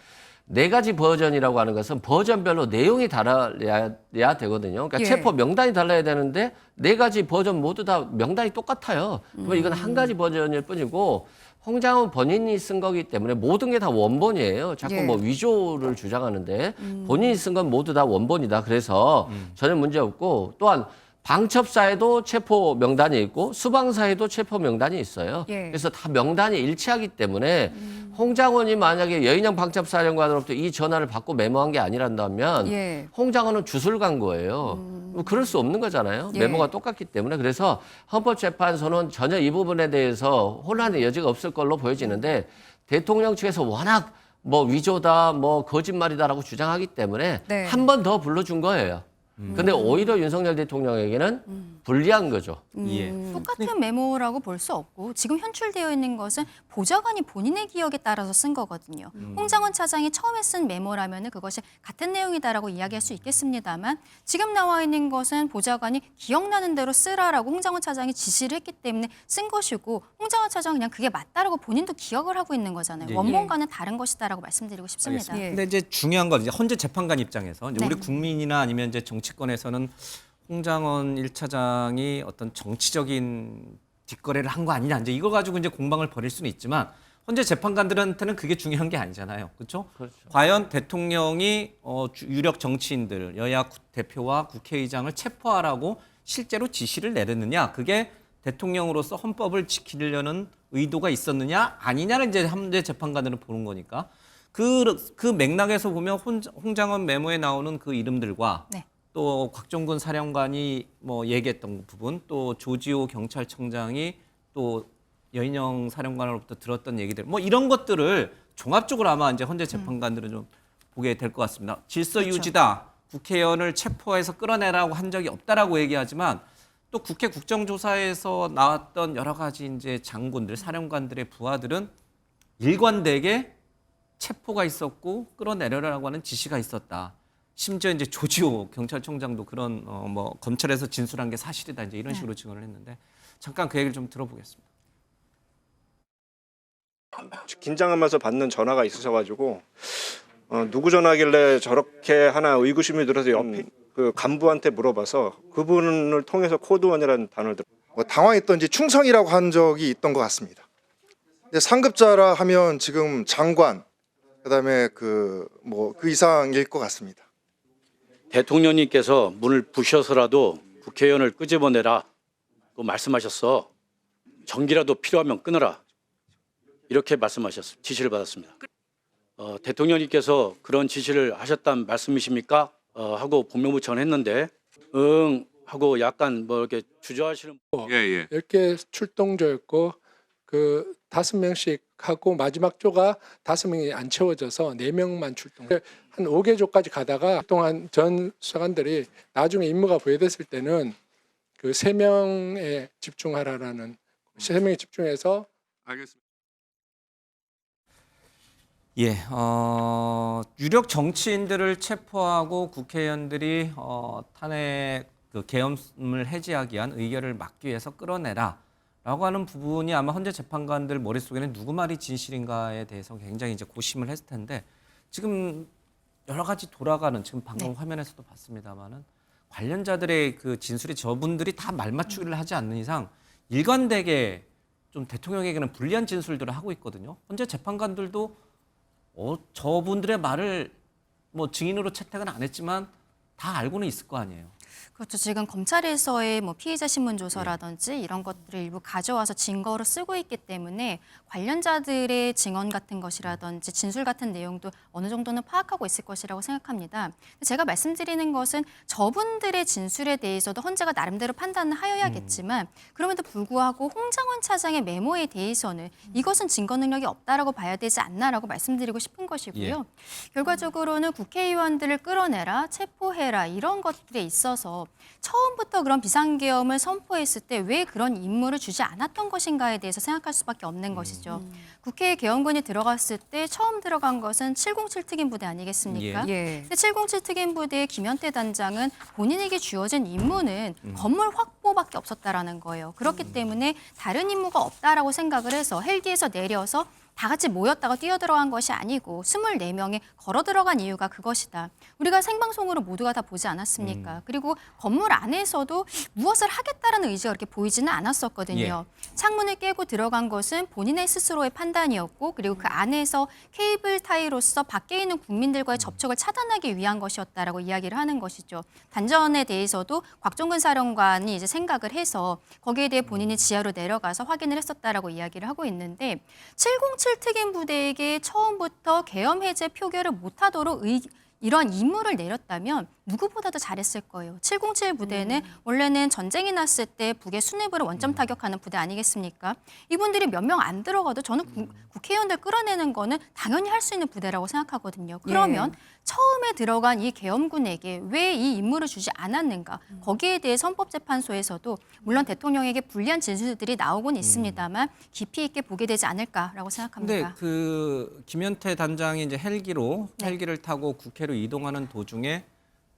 4가지 버전이라고 하는 것은 버전별로 내용이 달라야 되거든요. 그러니까 예. 체포 명단이 달라야 되는데 4가지 버전 모두 다 명단이 똑같아요. 그러면 이건 한 가지 버전일 뿐이고 홍장원 본인이 쓴 거기 때문에 모든 게 다 원본이에요. 자꾸 예. 뭐 위조를 주장하는데 본인이 쓴 건 모두 다 원본이다. 그래서 전혀 문제 없고 또한 방첩사에도 체포 명단이 있고 수방사에도 체포 명단이 있어요. 예. 그래서 다 명단이 일치하기 때문에 홍장원이 만약에 여인영 방첩사령관으로부터 이 전화를 받고 메모한 게 아니란다면 예. 홍장원은 주술 간 거예요. 뭐 그럴 수 없는 거잖아요. 예. 메모가 똑같기 때문에. 그래서 헌법재판소는 전혀 이 부분에 대해서 혼란의 여지가 없을 걸로 보여지는데 대통령 측에서 워낙 뭐 위조다, 뭐 거짓말이다라고 주장하기 때문에 네. 한 번 더 불러준 거예요. 근데 오히려 윤석열 대통령에게는 불리한 거죠. 예. 똑같은 메모라고 볼 수 없고 지금 현출되어 있는 것은 보좌관이 본인의 기억에 따라서 쓴 거거든요. 홍장원 차장이 처음에 쓴 메모라면 그것이 같은 내용이다라고 이야기할 수 있겠습니다만 지금 나와 있는 것은 보좌관이 기억나는 대로 쓰라라고 홍장원 차장이 지시를 했기 때문에 쓴 것이고 홍장원 차장은 그냥 그게 맞다라고 본인도 기억을 하고 있는 거잖아요. 예, 예. 원본과는 다른 것이다라고 말씀드리고 싶습니다. 예. 근데 이제 중요한 건 이제 헌재 재판관 입장에서 이제 네. 우리 국민이나 아니면 이제 정치권에서는 홍장원 1차장이 어떤 정치적인 뒷거래를 한 거 아니냐 이제 이거 가지고 이제 공방을 벌일 수는 있지만 헌재 재판관들한테는 그게 중요한 게 아니잖아요. 그렇죠? 과연 대통령이 유력 정치인들 여야 대표와 국회의장을 체포하라고 실제로 지시를 내렸느냐 그게 대통령으로서 헌법을 지키려는 의도가 있었느냐 아니냐를 이제 헌재 재판관들은 보는 거니까 그 맥락에서 보면 홍장원 메모에 나오는 그 이름들과 네. 또 곽종근 사령관이 뭐 얘기했던 부분, 또 조지호 경찰청장이 또 여인영 사령관으로부터 들었던 얘기들, 뭐 이런 것들을 종합적으로 아마 이제 헌재 재판관들은 좀 보게 될 것 같습니다. 질서 그렇죠. 유지다, 국회의원을 체포해서 끌어내라고 한 적이 없다라고 얘기하지만 또 국회 국정조사에서 나왔던 여러 가지 이제 장군들, 사령관들의 부하들은 일관되게 체포가 있었고 끌어내려라고 하는 지시가 있었다. 심지어 이제 조지호 경찰청장도 그런 뭐 검찰에서 진술한 게 사실이다 이제 이런 식으로 증언을 했는데 잠깐 그 얘기를 좀 들어보겠습니다. 긴장하면서 받는 전화가 있으셔가지고 누구 전화길래 저렇게 하나 의구심이 들어서 옆에 그 간부한테 물어봐서 그분을 통해서 코드원이라는 단어를 뭐 당황했던지 충성이라고 한 적이 있던 것 같습니다. 근데 상급자라 하면 지금 장관, 그다음에 그 이상일 것 같습니다. 대통령님께서 문을 부셔서라도 국회의원을 끄집어내라고 말씀하셨어. 전기라도 필요하면 끊어라. 이렇게 말씀하셨습니다. 지시를 받았습니다. 대통령님께서 그런 지시를 하셨다는 말씀이십니까? 하고 법무부 청원했는데 응 하고 약간 뭐 이렇게 주저하시는. 10개 출동조였고 그 5명씩 하고 마지막 조가 5명이 안 채워져서 4명만 출동. 한 5개 조까지 가다가 동안 전 수사관들이 나중에 임무가 부여됐을 때는 그 3명에 집중하라라는 3명에 집중해서. 알겠습니다. 예, 유력 정치인들을 체포하고 국회의원들이 탄핵 그 계엄을 해제하기 위한 의결을 막기 위해서 끌어내라라고 하는 부분이 아마 헌재 재판관들 머릿속에는 누구 말이 진실인가에 대해서 굉장히 이제 고심을 했을 텐데 지금 여러 가지 돌아가는 지금 방금 화면에서도 봤습니다만은 관련자들의 그 진술이 저분들이 다 말맞추기를 하지 않는 이상 일관되게 좀 대통령에게는 불리한 진술들을 하고 있거든요. 헌재 재판관들도 저분들의 말을 뭐 증인으로 채택은 안 했지만 다 알고는 있을 거 아니에요. 그렇죠. 지금 검찰에서의 뭐 피의자 신문 조서라든지 이런 것들을 일부 가져와서 증거로 쓰고 있기 때문에 관련자들의 증언 같은 것이라든지 진술 같은 내용도 어느 정도는 파악하고 있을 것이라고 생각합니다. 제가 말씀드리는 것은 저분들의 진술에 대해서도 헌재가 나름대로 판단을 하여야겠지만 그럼에도 불구하고 홍장원 차장의 메모에 대해서는 이것은 증거 능력이 없다라고 봐야 되지 않나라고 말씀드리고 싶은 것이고요. 결과적으로는 국회의원들을 끌어내라, 체포해라 이런 것들에 있어서 처음부터 그런 비상계엄을 선포했을 때 왜 그런 임무를 주지 않았던 것인가에 대해서 생각할 수밖에 없는 것이죠. 국회에 계엄군이 들어갔을 때 처음 들어간 것은 707 특임부대 아니겠습니까? 근데 707 특임부대의 김현태 단장은 본인에게 주어진 임무는 건물 확보밖에 없었다라는 거예요. 그렇기 때문에 다른 임무가 없다라고 생각을 해서 헬기에서 내려서 다 같이 모였다가 뛰어들어간 것이 아니고 24명이 걸어 들어간 이유가 그것이다. 우리가 생방송으로 모두가 다 보지 않았습니까? 그리고 건물 안에서도 무엇을 하겠다라는 의지가 그렇게 보이지는 않았었거든요. 창문을 깨고 들어간 것은 본인의 스스로의 판단이었고 그리고 그 안에서 케이블 타이로서 밖에 있는 국민들과의 접촉을 차단하기 위한 것이었다라고 이야기를 하는 것이죠. 단전에 대해서도 곽종근 사령관이 이제 생각을 해서 거기에 대해 본인이 지하로 내려가서 확인을 했었다라고 이야기를 하고 있는데 707 특임부대에게 처음부터 계엄 해제 표결을 못하도록 이런 임무를 내렸다면 누구보다도 잘했을 거예요. 707 부대는 원래는 전쟁이 났을 때 북의 수뇌부를 원점 타격하는 부대 아니겠습니까? 이분들이 몇 명 안 들어가도 저는 국회의원들 끌어내는 거는 당연히 할 수 있는 부대라고 생각하거든요. 그러면 처음에 들어간 이 계엄군에게 왜 이 임무를 주지 않았는가? 거기에 대해 헌법재판소에서도 물론 대통령에게 불리한 진술들이 나오곤 있습니다만 깊이 있게 보게 되지 않을까라고 생각합니다. 근데 그 김현태 단장이 이제 헬기를 타고 국회로 이동하는 도중에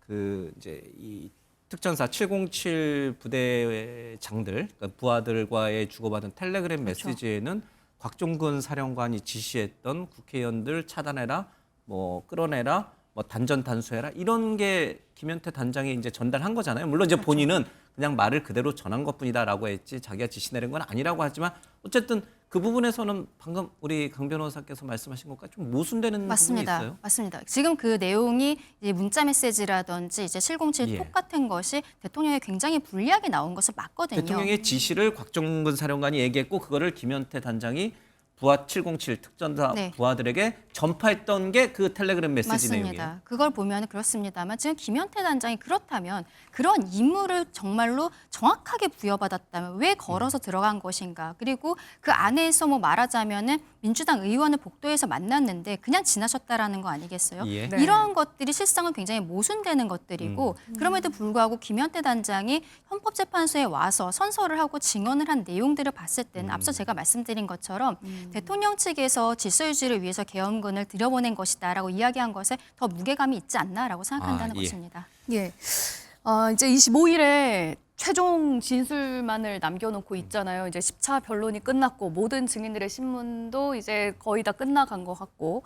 그 이제 이 특전사 707 부대장들 그러니까 부하들과의 주고받은 텔레그램 메시지에는 곽종근 사령관이 지시했던 국회의원들 차단해라, 뭐 끌어내라, 뭐 단전 단수해라 이런 게 김현태 단장이 이제 전달한 거잖아요. 물론 이제 본인은 그냥 말을 그대로 전한 것뿐이다라고 했지 자기가 지시 내린 건 아니라고 하지만 어쨌든 그 부분에서는 방금 우리 강 변호사께서 말씀하신 것과 좀 모순되는 부분이 있어요. 맞습니다. 지금 그 내용이 이제 문자 메시지라든지 이제 707 톡 같은 것이 대통령에 굉장히 불리하게 나온 것은 맞거든요. 대통령의 지시를 곽종근 사령관이 얘기했고 그거를 김현태 단장이 부하 707 특전사 부하들에게 전파했던 게 그 텔레그램 메시지 내용이에요. 맞습니다. 그걸 보면 그렇습니다만 지금 김현태 단장이 그렇다면 그런 임무를 정말로 정확하게 부여받았다면 왜 걸어서 들어간 것인가? 그리고 그 안에서 뭐 말하자면은 민주당 의원을 복도에서 만났는데 그냥 지나셨다라는 거 아니겠어요? 이런 것들이 실상은 굉장히 모순되는 것들이고 그럼에도 불구하고 김현태 단장이 헌법재판소에 와서 선서를 하고 증언을 한 내용들을 봤을 때는 앞서 제가 말씀드린 것처럼 대통령 측에서 질서 유지를 위해서 계엄군을 들여보낸 것이다라고 이야기한 것에 더 무게감이 있지 않나라고 생각한다는 예. 것입니다. 예. 이제 25일에 최종 진술만을 남겨놓고 있잖아요. 이제 10차 변론이 끝났고 모든 증인들의 신문도 이제 거의 다 끝나간 것 같고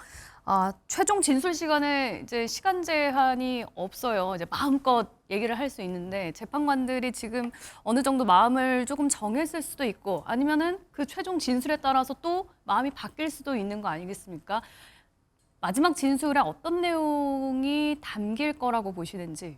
최종 진술 시간에 이제 시간 제한이 없어요. 이제 마음껏 얘기를 할 수 있는데 재판관들이 지금 어느 정도 마음을 조금 정했을 수도 있고 아니면은 그 최종 진술에 따라서 또 마음이 바뀔 수도 있는 거 아니겠습니까? 마지막 진술에 어떤 내용이 담길 거라고 보시는지.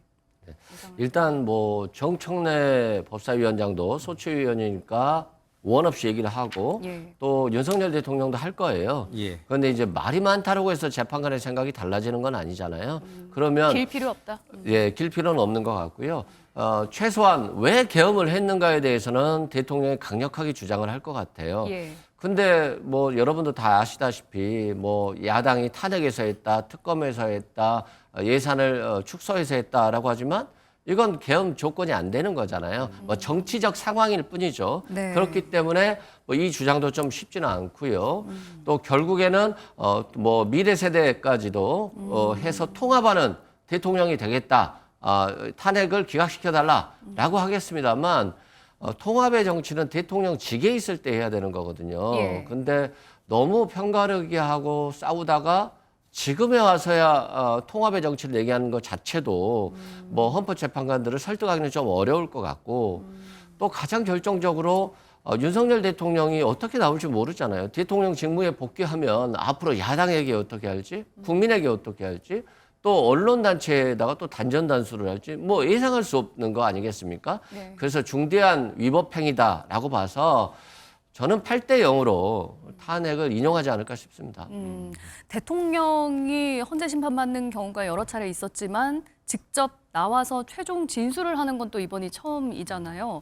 일단 뭐 정청래 법사위원장도 소추위원이니까 원 없이 얘기를 하고 예. 또 윤석열 대통령도 할 거예요. 예. 그런데 이제 말이 많다고 해서 재판관의 생각이 달라지는 건 아니잖아요. 그러면 길 필요 없다. 예, 길 필요는 없는 것 같고요. 최소한 왜 계엄을 했는가에 대해서는 대통령이 강력하게 주장을 할 것 같아요. 예. 근데 뭐 여러분도 다 아시다시피 뭐 야당이 탄핵에서 했다, 특검에서 했다, 예산을 축소해서 했다라고 하지만 이건 계엄 조건이 안 되는 거잖아요. 뭐 정치적 상황일 뿐이죠. 네. 그렇기 때문에 뭐 이 주장도 좀 쉽지는 않고요. 또 결국에는 뭐 미래 세대까지도 해서 통합하는 대통령이 되겠다. 탄핵을 기각시켜달라라고 하겠습니다만 통합의 정치는 대통령 직에 있을 때 해야 되는 거거든요. 예. 근데 너무 편가르게 하고 싸우다가 지금에 와서야 통합의 정치를 얘기하는 것 자체도 뭐 헌법재판관들을 설득하기는 좀 어려울 것 같고 또 가장 결정적으로 윤석열 대통령이 어떻게 나올지 모르잖아요. 대통령 직무에 복귀하면 앞으로 야당에게 어떻게 할지, 국민에게 어떻게 할지, 또 언론단체에다가 또 단전단수를 할지 뭐 예상할 수 없는 거 아니겠습니까? 네. 그래서 중대한 위법행위다라고 봐서 저는 8대 0으로 탄핵을 인용하지 않을까 싶습니다. 대통령이 헌재 심판받는 경우가 여러 차례 있었지만 직접 나와서 최종 진술을 하는 건 또 이번이 처음이잖아요.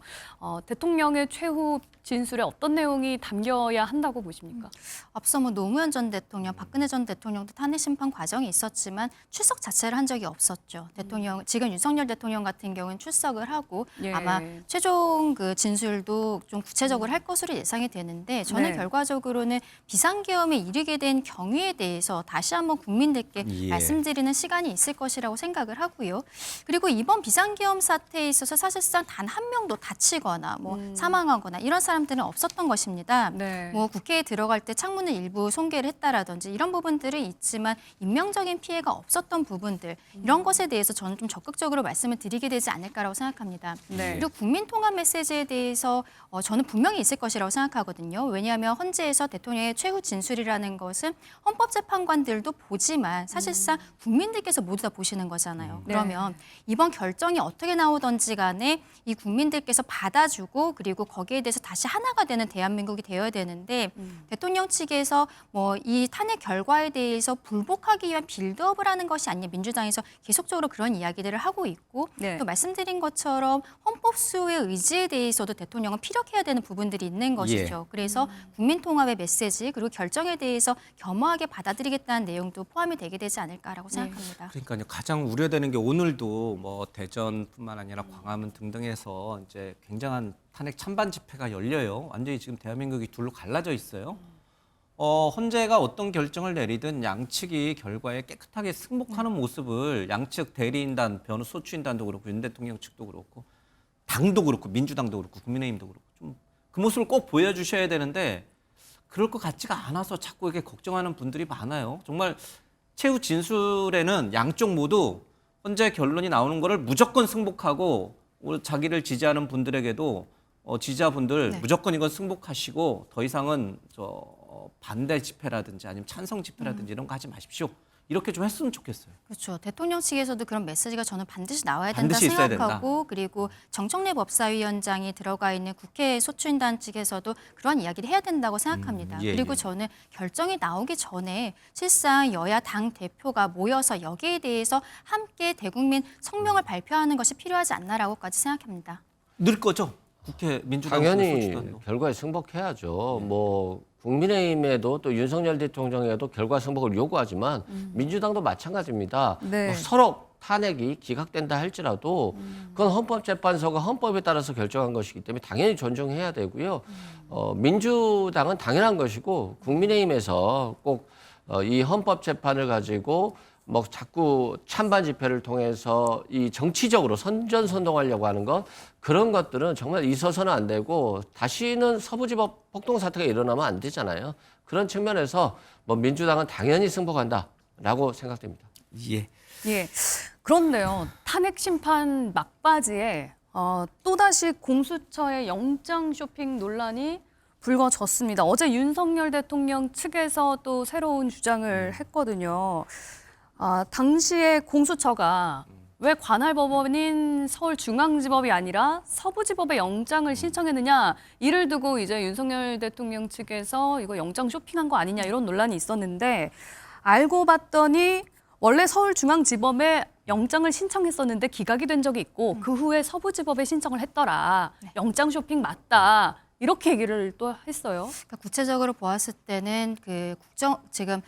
대통령의 최후 진술에 어떤 내용이 담겨야 한다고 보십니까? 앞서 뭐 노무현 전 대통령, 박근혜 전 대통령도 탄핵 심판 과정이 있었지만 출석 자체를 한 적이 없었죠. 대통령 지금 윤석열 대통령 같은 경우는 출석을 하고 예. 아마 최종 그 진술도 좀 구체적으로 할 것으로 예상이 되는데 저는 네. 결과적으로는 비상계엄에 이르게 된 경위에 대해서 다시 한번 국민들께 예. 말씀드리는 시간이 있을 것이라고 생각을 하고요. 그리고 이번 비상계엄 사태에 있어서 사실상 단 한 명도 다치거나 뭐 사망하거나 이런 사람들은 없었던 것입니다. 네. 뭐 국회에 들어갈 때 창문을 일부 손괴를 했다라든지 이런 부분들은 있지만 인명적인 피해가 없었던 부분들 이런 것에 대해서 저는 좀 적극적으로 말씀을 드리게 되지 않을까라고 생각합니다. 네. 그리고 국민 통합 메시지에 대해서 저는 분명히 있을 것이라고 생각하거든요. 왜냐하면 헌재에서 대통령의 최후 진술이라는 것은 헌법재판관들도 보지만 사실상 국민들께서 모두 다 보시는 거잖아요. 그러면 이번 결정이 어떻게 나오든지 간에 이 국민들께서 받아주고 그리고 거기에 대해서 다시 하나가 되는 대한민국이 되어야 되는데 대통령 측에서 뭐 이 탄핵 결과에 대해서 불복하기 위한 빌드업을 하는 것이 아니냐 민주당에서 계속적으로 그런 이야기들을 하고 있고 네. 또 말씀드린 것처럼 헌법수의 의지에 대해서도 대통령은 피력해야 되는 부분들이 있는 것이죠. 그래서 국민통합의 메시지 그리고 결정에 대해서 겸허하게 받아들이겠다는 내용도 포함이 되게 되지 않을까라고 생각합니다. 그러니까요. 가장 우려되는 게 오늘도 뭐 대전뿐만 아니라 광화문 등등에서 이제 굉장한 탄핵 찬반 집회가 열려요. 완전히 지금 대한민국이 둘로 갈라져 있어요. 헌재가 어떤 결정을 내리든 양측이 결과에 깨끗하게 승복하는 모습을 양측 대리인단, 변호 소추인단도 그렇고 윤 대통령 측도 그렇고 당도 그렇고 민주당도 그렇고 국민의힘도 그렇고 좀 그 모습을 꼭 보여주셔야 되는데 그럴 것 같지가 않아서 자꾸 이렇게 걱정하는 분들이 많아요. 정말 최후 진술에는 양쪽 모두 헌재 결론이 나오는 거를 무조건 승복하고 자기를 지지하는 분들에게도 지지자분들 네. 무조건 이건 승복하시고 더 이상은 반대 집회라든지 아니면 찬성 집회라든지 이런 거 하지 마십시오. 이렇게 좀 했으면 좋겠어요. 그렇죠. 대통령 측에서도 그런 메시지가 저는 반드시 나와야 된다 반드시 있어야 생각하고 그리고 정청래 법사위원장이 들어가 있는 국회 소추인단 측에서도 그런 이야기를 해야 된다고 생각합니다. 예, 그리고 예. 저는 결정이 나오기 전에 실상 여야 당 대표가 모여서 여기에 대해서 함께 대국민 성명을 발표하는 것이 필요하지 않나라고까지 생각합니다. 늘 거죠? 국회 민주당 당연히 소추단도. 결과에 승복해야죠. 뭐 국민의힘에도 또 윤석열 대통령에도 결과 승복을 요구하지만 민주당도 마찬가지입니다. 네. 뭐 서로 탄핵이 기각된다 할지라도 그건 헌법재판소가 헌법에 따라서 결정한 것이기 때문에 당연히 존중해야 되고요. 민주당은 당연한 것이고 국민의힘에서 꼭 이 헌법재판을 가지고 뭐 자꾸 찬반 집회를 통해서 이 정치적으로 선전선동하려고 하는 것 그런 것들은 정말 있어서는 안 되고 다시는 서부지법 폭동 사태가 일어나면 안 되잖아요. 그런 측면에서 뭐 민주당은 당연히 승복한다라고 생각됩니다. 예. 예. 그런데요, 탄핵 심판 막바지에 또다시 공수처의 영장 쇼핑 논란이 불거졌습니다. 어제 윤석열 대통령 측에서 또 새로운 주장을 했거든요. 당시에 공수처가 왜 관할 법원인 서울중앙지법이 아니라 서부지법에 영장을 신청했느냐, 이를 두고 이제 윤석열 대통령 측에서 이거 영장 쇼핑한 거 아니냐 이런 논란이 있었는데, 알고 봤더니 원래 서울중앙지법에 영장을 신청했었는데 기각이 된 적이 있고 그 후에 서부지법에 신청을 했더라. 영장 쇼핑 맞다. 이렇게 얘기를 또 했어요. 그러니까 구체적으로 보았을 때는 지금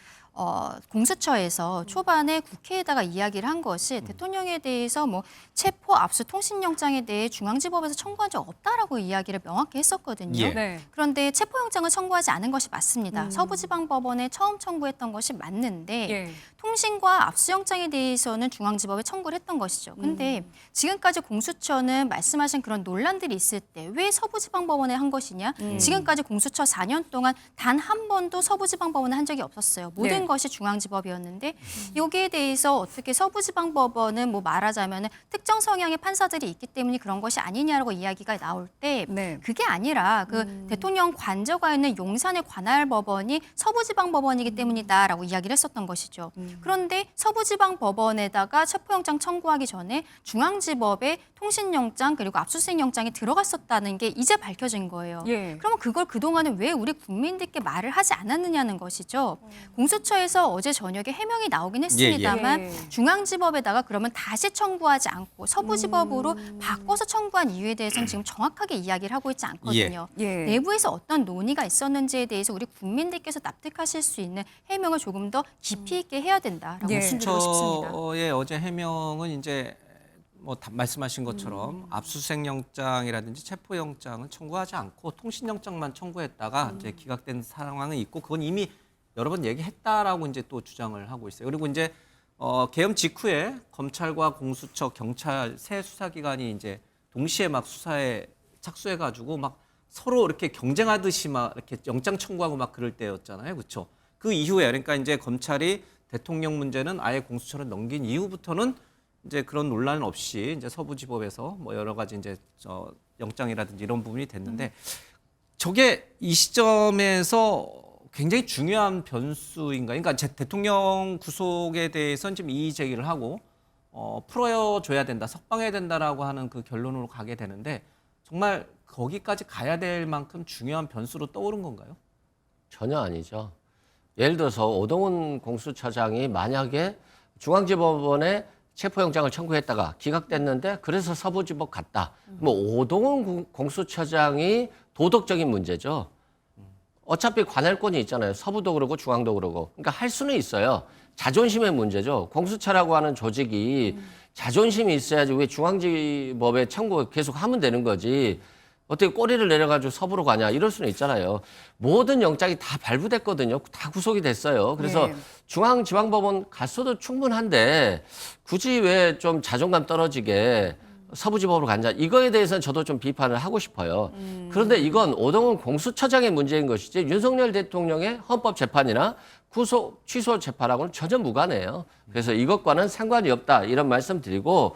공수처에서 초반에 국회에다가 이야기를 한 것이 대통령에 대해서 뭐 체포 압수 통신영장에 대해 중앙지법에서 청구한 적 없다라고 이야기를 명확히 했었거든요. 예. 네. 그런데 체포영장을 청구하지 않은 것이 맞습니다. 서부지방법원에 처음 청구했던 것이 맞는데 예. 통신과 압수영장에 대해서는 중앙지법에 청구를 했던 것이죠. 근데 지금까지 공수처는 말씀하신 그런 논란들이 있을 때 왜 서부지방법원에 한 것이냐? 지금까지 공수처 4년 동안 단 한 번도 서부지방법원에 한 적이 없었어요. 모든 네. 것이 중앙지법이었는데 여기에 대해서 어떻게 서부지방법원은 뭐 말하자면 특정 성향의 판사들이 있기 때문에 그런 것이 아니냐라고 이야기가 나올 때 네. 그게 아니라 그 대통령 관저가 있는 용산의 관할법원이 서부지방법원이기 때문이다라고 이야기를 했었던 것이죠. 그런데 서부지방법원에다가 체포영장 청구하기 전에 중앙지법에 통신영장 그리고 압수수색영장이 들어갔었다는 게 이제 밝혀진 거예요. 예. 그러면 그걸 그동안은 왜 우리 국민들께 말을 하지 않았느냐는 것이죠. 공수처에서 어제 저녁에 해명이 나오긴 했습니다만 예. 중앙지법에다가 그러면 다시 청구하지 않고 서부지법으로 바꿔서 청구한 이유에 대해서는 지금 정확하게 이야기를 하고 있지 않거든요. 예. 내부에서 어떤 논의가 있었는지에 대해서 우리 국민들께서 납득하실 수 있는 해명을 조금 더 깊이 있게 해야 된다라고 예. 말씀드리고 싶습니다. 공수처의 어제 해명은 이제 뭐 말씀하신 것처럼 압수수색영장이라든지 체포영장은 청구하지 않고 통신영장만 청구했다가 이제 기각된 상황은 있고 그건 이미 여러 번 얘기했다라고 이제 또 주장을 하고 있어요. 그리고 이제 계엄 직후에 검찰과 공수처, 경찰 세 수사기관이 이제 동시에 막 수사에 착수해가지고 막 서로 이렇게 경쟁하듯이 막 이렇게 영장 청구하고 막 그럴 때였잖아요, 그렇죠? 그 이후에 그러니까 이제 검찰이 대통령 문제는 아예 공수처를 넘긴 이후부터는 이제 그런 논란 없이 이제 서부지법에서 뭐 여러 가지 이제 영장이라든지 이런 부분이 됐는데 저게 이 시점에서 굉장히 중요한 변수인가? 그러니까 제 대통령 구속에 대해서는 지금 이의 제기를 하고 풀어줘야 된다, 석방해야 된다라고 하는 그 결론으로 가게 되는데 정말 거기까지 가야 될 만큼 중요한 변수로 떠오른 건가요? 전혀 아니죠. 예를 들어서 오동훈 공수처장이 만약에 중앙지법원에 체포영장을 청구했다가 기각됐는데 그래서 서부지법 갔다. 뭐 오동훈 공수처장이 도덕적인 문제죠. 어차피 관할권이 있잖아요. 서부도 그러고 중앙도 그러고. 그러니까 할 수는 있어요. 자존심의 문제죠. 공수처라고 하는 조직이 자존심이 있어야지 왜 중앙지법에 청구 계속 하면 되는 거지. 어떻게 꼬리를 내려가지고 서부로 가냐 이럴 수는 있잖아요. 모든 영장이 다 발부됐거든요. 다 구속이 됐어요. 그래서 네. 중앙지방법원 갔어도 충분한데 굳이 왜 좀 자존감 떨어지게 서부지법으로 간다. 이거에 대해서는 저도 좀 비판을 하고 싶어요. 그런데 이건 오동훈 공수처장의 문제인 것이지 윤석열 대통령의 헌법재판이나 구속 취소 재판하고는 전혀 무관해요. 그래서 이것과는 상관이 없다 이런 말씀 드리고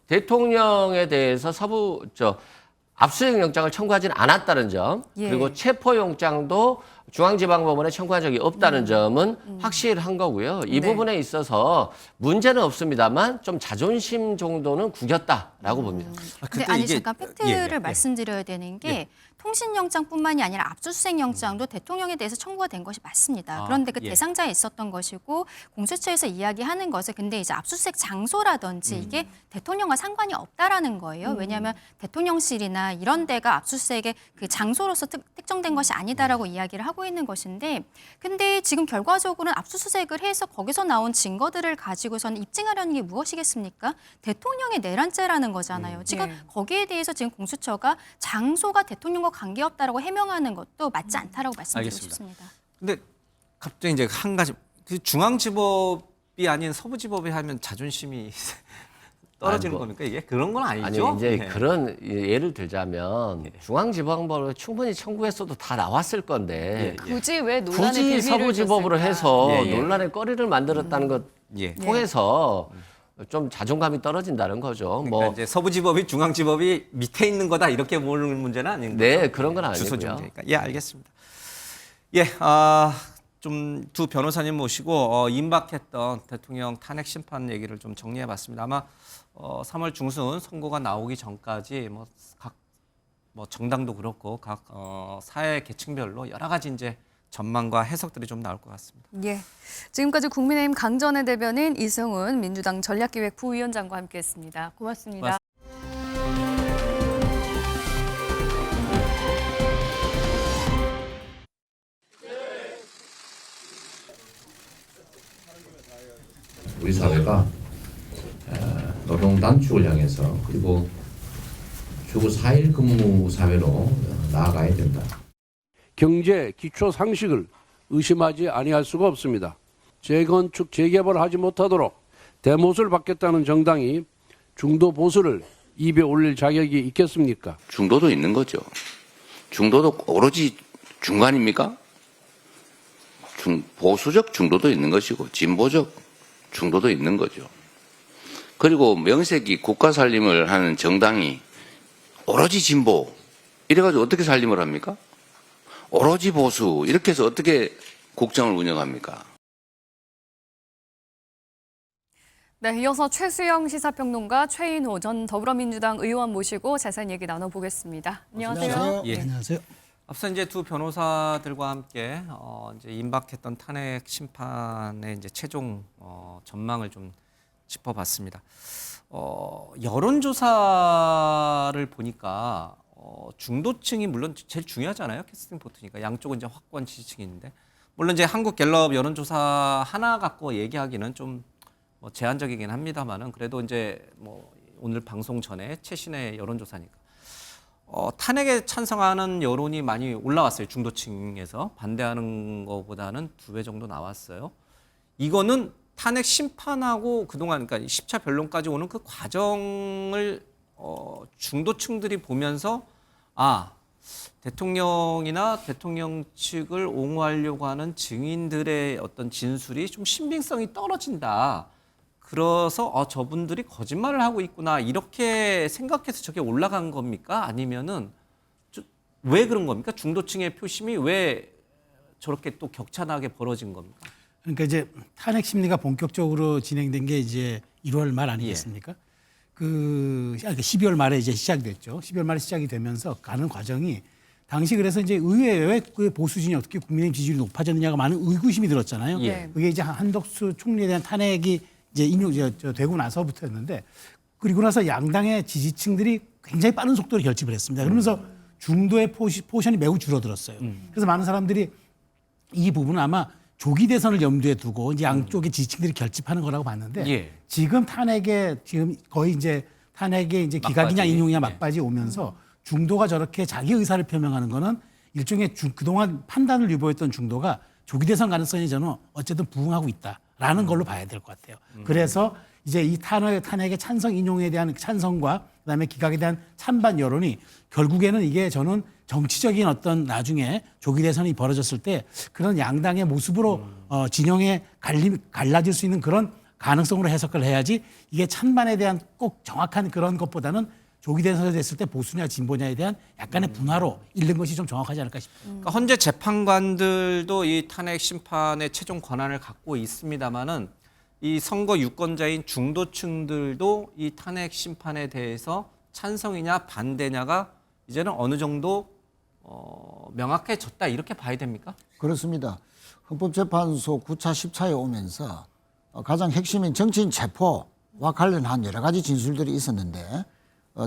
대통령에 대해서 압수수색 영장을 청구하지는 않았다는 점, 예. 그리고 체포영장도 중앙지방법원에 청구한 적이 없다는 점은 확실한 거고요. 이 네. 부분에 있어서 문제는 없습니다만 좀 자존심 정도는 구겼다라고 봅니다. 근데 아니 잠깐 팩트를 말씀드려야 되는 게 통신영장뿐만이 아니라 압수수색영장도 대통령에 대해서 청구가 된 것이 맞습니다. 그런데 그 예. 대상자에 있었던 것이고 공수처에서 이야기하는 것은 근데 이제 압수수색 장소라든지 이게 대통령과 상관이 없다라는 거예요. 왜냐하면 대통령실이나 이런 데가 압수수색의 그 장소로서 특정된 것이 아니다라고 이야기를 하고 있는 것인데 근데 지금 결과적으로는 압수수색을 해서 거기서 나온 증거들을 가지고서는 입증하려는 게 무엇이겠습니까? 대통령의 내란죄라는 거잖아요. 지금 네. 거기에 대해서 지금 공수처가 장소가 대통령과 관계없다라고 해명하는 것도 맞지 않다라고 말씀드리고 알겠습니다. 싶습니다. 근데 갑자기 이제 한 가지 그 중앙지법이 아닌 서부지법에 하면 자존심이 떨어지는 아이고. 겁니까 이게? 그런 건 아니죠? 아니 이제 예. 그런 예를 들자면 예. 중앙지방법으로 충분히 청구했어도 다 나왔을 건데 예. 굳이 왜 논란의 굳이 빌미를 서부지법으로 줬을까? 해서 예, 예. 논란의 거리를 만들었다는 것 예. 통해서 좀 자존감이 떨어진다는 거죠. 그러니까 뭐 이제 서부지법이 중앙지법이 밑에 있는 거다 이렇게 보는 문제는 아닌 거죠. 네, 그런 건 주소 아니고요. 문제니까. 예, 알겠습니다. 예, 좀 두 변호사님 모시고 임박했던 대통령 탄핵 심판 얘기를 좀 정리해봤습니다. 아마 3월 중순 선고가 나오기 전까지 각 정당도 그렇고 각 사회 계층별로 여러 가지 이제 전망과 해석들이 좀 나올 것 같습니다. 예. 지금까지 국민의힘 강전의 대변인 이승훈 민주당 전략기획 부위원장과 함께했습니다. 고맙습니다. 우리 사회가 노동 단축을 향해서 그리고 주 4일 근무 사회로 나아가야 된다. 경제 기초 상식을 의심하지 아니할 수가 없습니다. 재건축 재개발을 하지 못하도록 대못을 받겠다는 정당이 중도 보수를 입에 올릴 자격이 있겠습니까? 중도도 있는 거죠. 중도도 오로지 중간입니까? 보수적 중도도 있는 것이고 진보적 중도도 있는 거죠. 그리고 명색이 국가 살림을 하는 정당이 오로지 진보 이래가지고 어떻게 살림을 합니까? 오로지 보수 이렇게 해서 어떻게 국정을 운영합니까? 네, 이어서 최수영 시사평론가 최인호 전 더불어민주당 의원 모시고 자세한 얘기 나눠보겠습니다. 안녕하세요. 예. 안녕하세요. 앞서 이제 두 변호사들과 함께 이제 임박했던 탄핵 심판의 이제 최종 전망을 좀 짚어봤습니다. 여론조사를 보니까 중도층이 물론 제일 중요하잖아요. 캐스팅 보트니까 양쪽은 이제 확고한 지지층이 있는데 물론 이제 한국갤럽 여론조사 하나 갖고 얘기하기는 좀 제한적이긴 합니다만은 그래도 이제 오늘 방송 전에 최신의 여론조사니까. 탄핵에 찬성하는 여론이 많이 올라왔어요. 중도층에서 반대하는 것보다는 2배 정도 나왔어요. 이거는 탄핵 심판하고 그동안 그러니까 10차 변론까지 오는 그 과정을 중도층들이 보면서 대통령이나 대통령 측을 옹호하려고 하는 증인들의 어떤 진술이 좀 신빙성이 떨어진다. 그래서 저분들이 거짓말을 하고 있구나 이렇게 생각해서 저게 올라간 겁니까? 아니면은 왜 그런 겁니까? 중도층의 표심이 왜 저렇게 또 격차나게 벌어진 겁니까? 그러니까 이제 탄핵 심리가 본격적으로 진행된 게 이제 1월 말 아니겠습니까? 그러니까 12월 말에 이제 시작이 됐죠. 12월 말에 시작이 되면서 가는 과정이 당시 그래서 이제 의회에 왜 그 보수진이 어떻게 국민의힘 지지율이 높아졌느냐가 많은 의구심이 들었잖아요. 예. 그게 이제 한덕수 총리에 대한 탄핵이 이제 되고 나서부터였는데 그리고 나서 양당의 지지층들이 굉장히 빠른 속도로 결집을 했습니다. 그러면서 중도의 포션이 매우 줄어들었어요. 그래서 많은 사람들이 이 부분은 아마 조기 대선을 염두에 두고 이제 양쪽의 지지층들이 결집하는 거라고 봤는데 지금 지금 거의 이제 탄핵의 이제 기각이냐 인용이냐 막바지 오면서 중도가 저렇게 자기 의사를 표명하는 거는 일종의 그동안 판단을 유보했던 중도가 조기 대선 가능성이 저는 어쨌든 부응하고 있다라는 걸로 봐야 될 것 같아요. 그래서 이제 이 탄핵의 찬성 인용에 대한 찬성과 그다음에 기각에 대한 찬반 여론이 결국에는 이게 저는 정치적인 어떤 나중에 조기 대선이 벌어졌을 때 그런 양당의 모습으로 진영에 갈라질 수 있는 그런 가능성으로 해석을 해야지 이게 찬반에 대한 꼭 정확한 그런 것보다는 조기 대선이 됐을 때 보수냐 진보냐에 대한 약간의 분화로 읽는 것이 좀 정확하지 않을까 싶습니다. 그러니까 헌재 재판관들도 이 탄핵 심판의 최종 권한을 갖고 있습니다만은 이 선거 유권자인 중도층들도 이 탄핵 심판에 대해서 찬성이냐 반대냐가 이제는 어느 정도 명확해졌다 이렇게 봐야 됩니까? 그렇습니다. 헌법재판소 9차, 10차에 오면서 가장 핵심인 정치인 체포와 관련한 여러 가지 진술들이 있었는데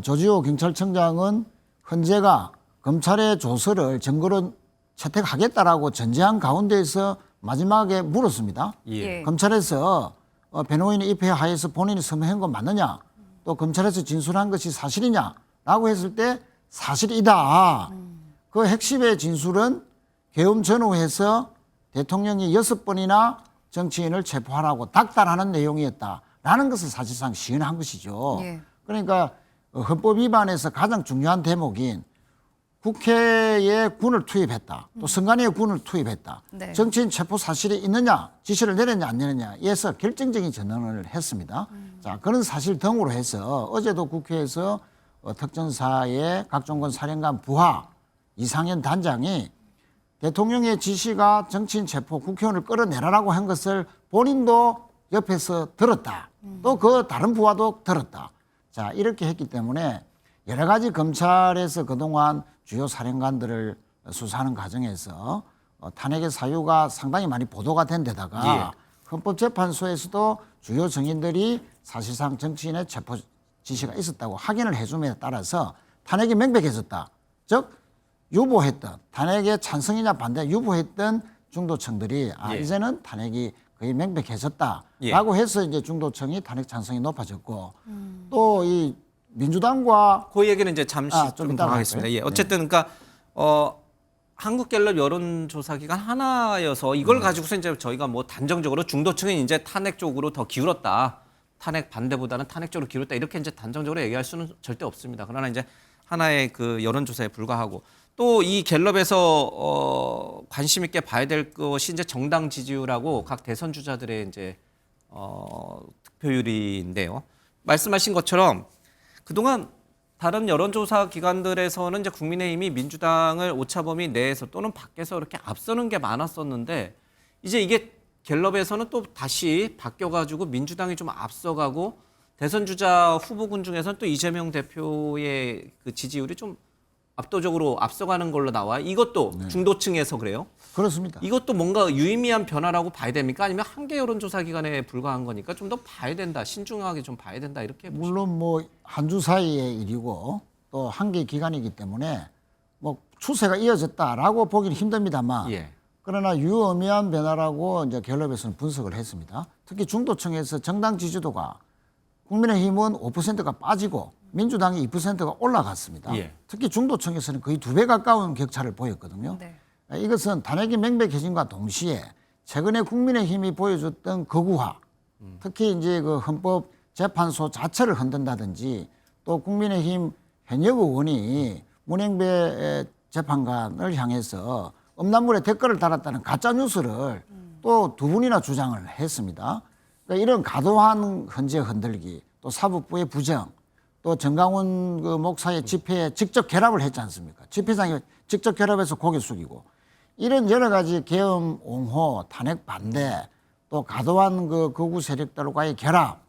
조지호 경찰청장은 헌재가 검찰의 조서를 증거로 채택하겠다라고 전제한 가운데에서 마지막에 물었습니다. 예. 검찰에서 변호인의 입회 하에서 본인이 서명한 건 맞느냐, 또 검찰에서 진술한 것이 사실이냐라고 했을 때 사실이다. 그 핵심의 진술은 계엄 전후해서 대통령이 6번이나 정치인을 체포하라고 닥달하는 내용이었다라는 것은 사실상 시인한 것이죠. 예. 그러니까 헌법 위반에서 가장 중요한 대목인 국회에 군을 투입했다. 또 선관위에 군을 투입했다. 네. 정치인 체포 사실이 있느냐, 지시를 내렸냐 안 내렸냐에서 결정적인 전언을 했습니다. 자, 그런 사실 등으로 해서 어제도 국회에서 특전사의 각종권 사령관 부하 이상현 단장이 대통령의 지시가 정치인 체포 국회의원을 끌어내라라고 한 것을 본인도 옆에서 들었다. 또 그 다른 부하도 들었다. 자, 이렇게 했기 때문에 여러 가지 검찰에서 그동안 주요 사령관들을 수사하는 과정에서 탄핵의 사유가 상당히 많이 보도가 된 데다가 헌법재판소에서도 주요 증인들이 사실상 정치인의 체포 지시가 있었다고 확인을 해줌에 따라서 탄핵이 명백해졌다. 즉 유보했던 탄핵에 찬성이냐 반대 유보했던 중도층들이 이제는 탄핵이 거의 명백해졌다라고 해서 이제 중도층이 탄핵 찬성이 높아졌고 또 이 민주당과 그 얘기는 이제 잠시 좀 더 하겠습니다. 예. 어쨌든 그러니까 한국갤럽 여론조사기관 하나여서 이걸 가지고서 이제 저희가 뭐 단정적으로 중도층은 이제 탄핵 쪽으로 더 기울었다. 탄핵 반대보다는 탄핵 쪽으로 기울었다. 이렇게 이제 단정적으로 얘기할 수는 절대 없습니다. 그러나 이제 하나의 그 여론조사에 불과하고 또 이 갤럽에서 관심 있게 봐야 될 것이 이제 정당 지지율하고 각 대선 주자들의 이제 득표율인데요. 말씀하신 것처럼 그동안 다른 여론조사 기관들에서는 이제 국민의힘이 민주당을 오차범위 내에서 또는 밖에서 이렇게 앞서는 게 많았었는데 이제 이게 갤럽에서는 또 다시 바뀌어가지고 민주당이 좀 앞서가고 대선 주자 후보군 중에서는 또 이재명 대표의 그 지지율이 좀 압도적으로 앞서가는 걸로 나와. 이것도 중도층에서 그래요? 그렇습니다. 이것도 뭔가 유의미한 변화라고 봐야 됩니까? 아니면 한개 여론조사 기관에 불과한 거니까 좀 더 봐야 된다. 신중하게 좀 봐야 된다. 이렇게 물론 뭐 한 주 사이의 일이고 또 한개 기간이기 때문에 뭐 추세가 이어졌다라고 보기는 힘듭니다만 그러나 유의미한 변화라고 이제 갤럽에서는 분석을 했습니다. 특히 중도층에서 정당 지지도가 국민의힘은 5%가 빠지고 민주당이 2%가 올라갔습니다. 특히 중도층에서는 거의 2배 가까운 격차를 보였거든요. 네. 이것은 탄핵이 명백해진과 동시에 최근에 국민의힘이 보여줬던 거구화, 특히 이제 그 헌법재판소 자체를 흔든다든지 또 국민의힘 현역 의원이 문행배 재판관을 향해서 음란물에 댓글을 달았다는 가짜 뉴스를 또 2분이나 주장을 했습니다. 그러니까 이런 과도한 헌재 흔들기, 또 사법부의 부정, 또 정강훈 그 목사의 집회에 직접 결합을 했지 않습니까? 집회장에 직접 결합해서 고개 숙이고 이런 여러 가지 계엄 옹호, 탄핵 반대, 또 과도한 그 극우 세력들과의 결합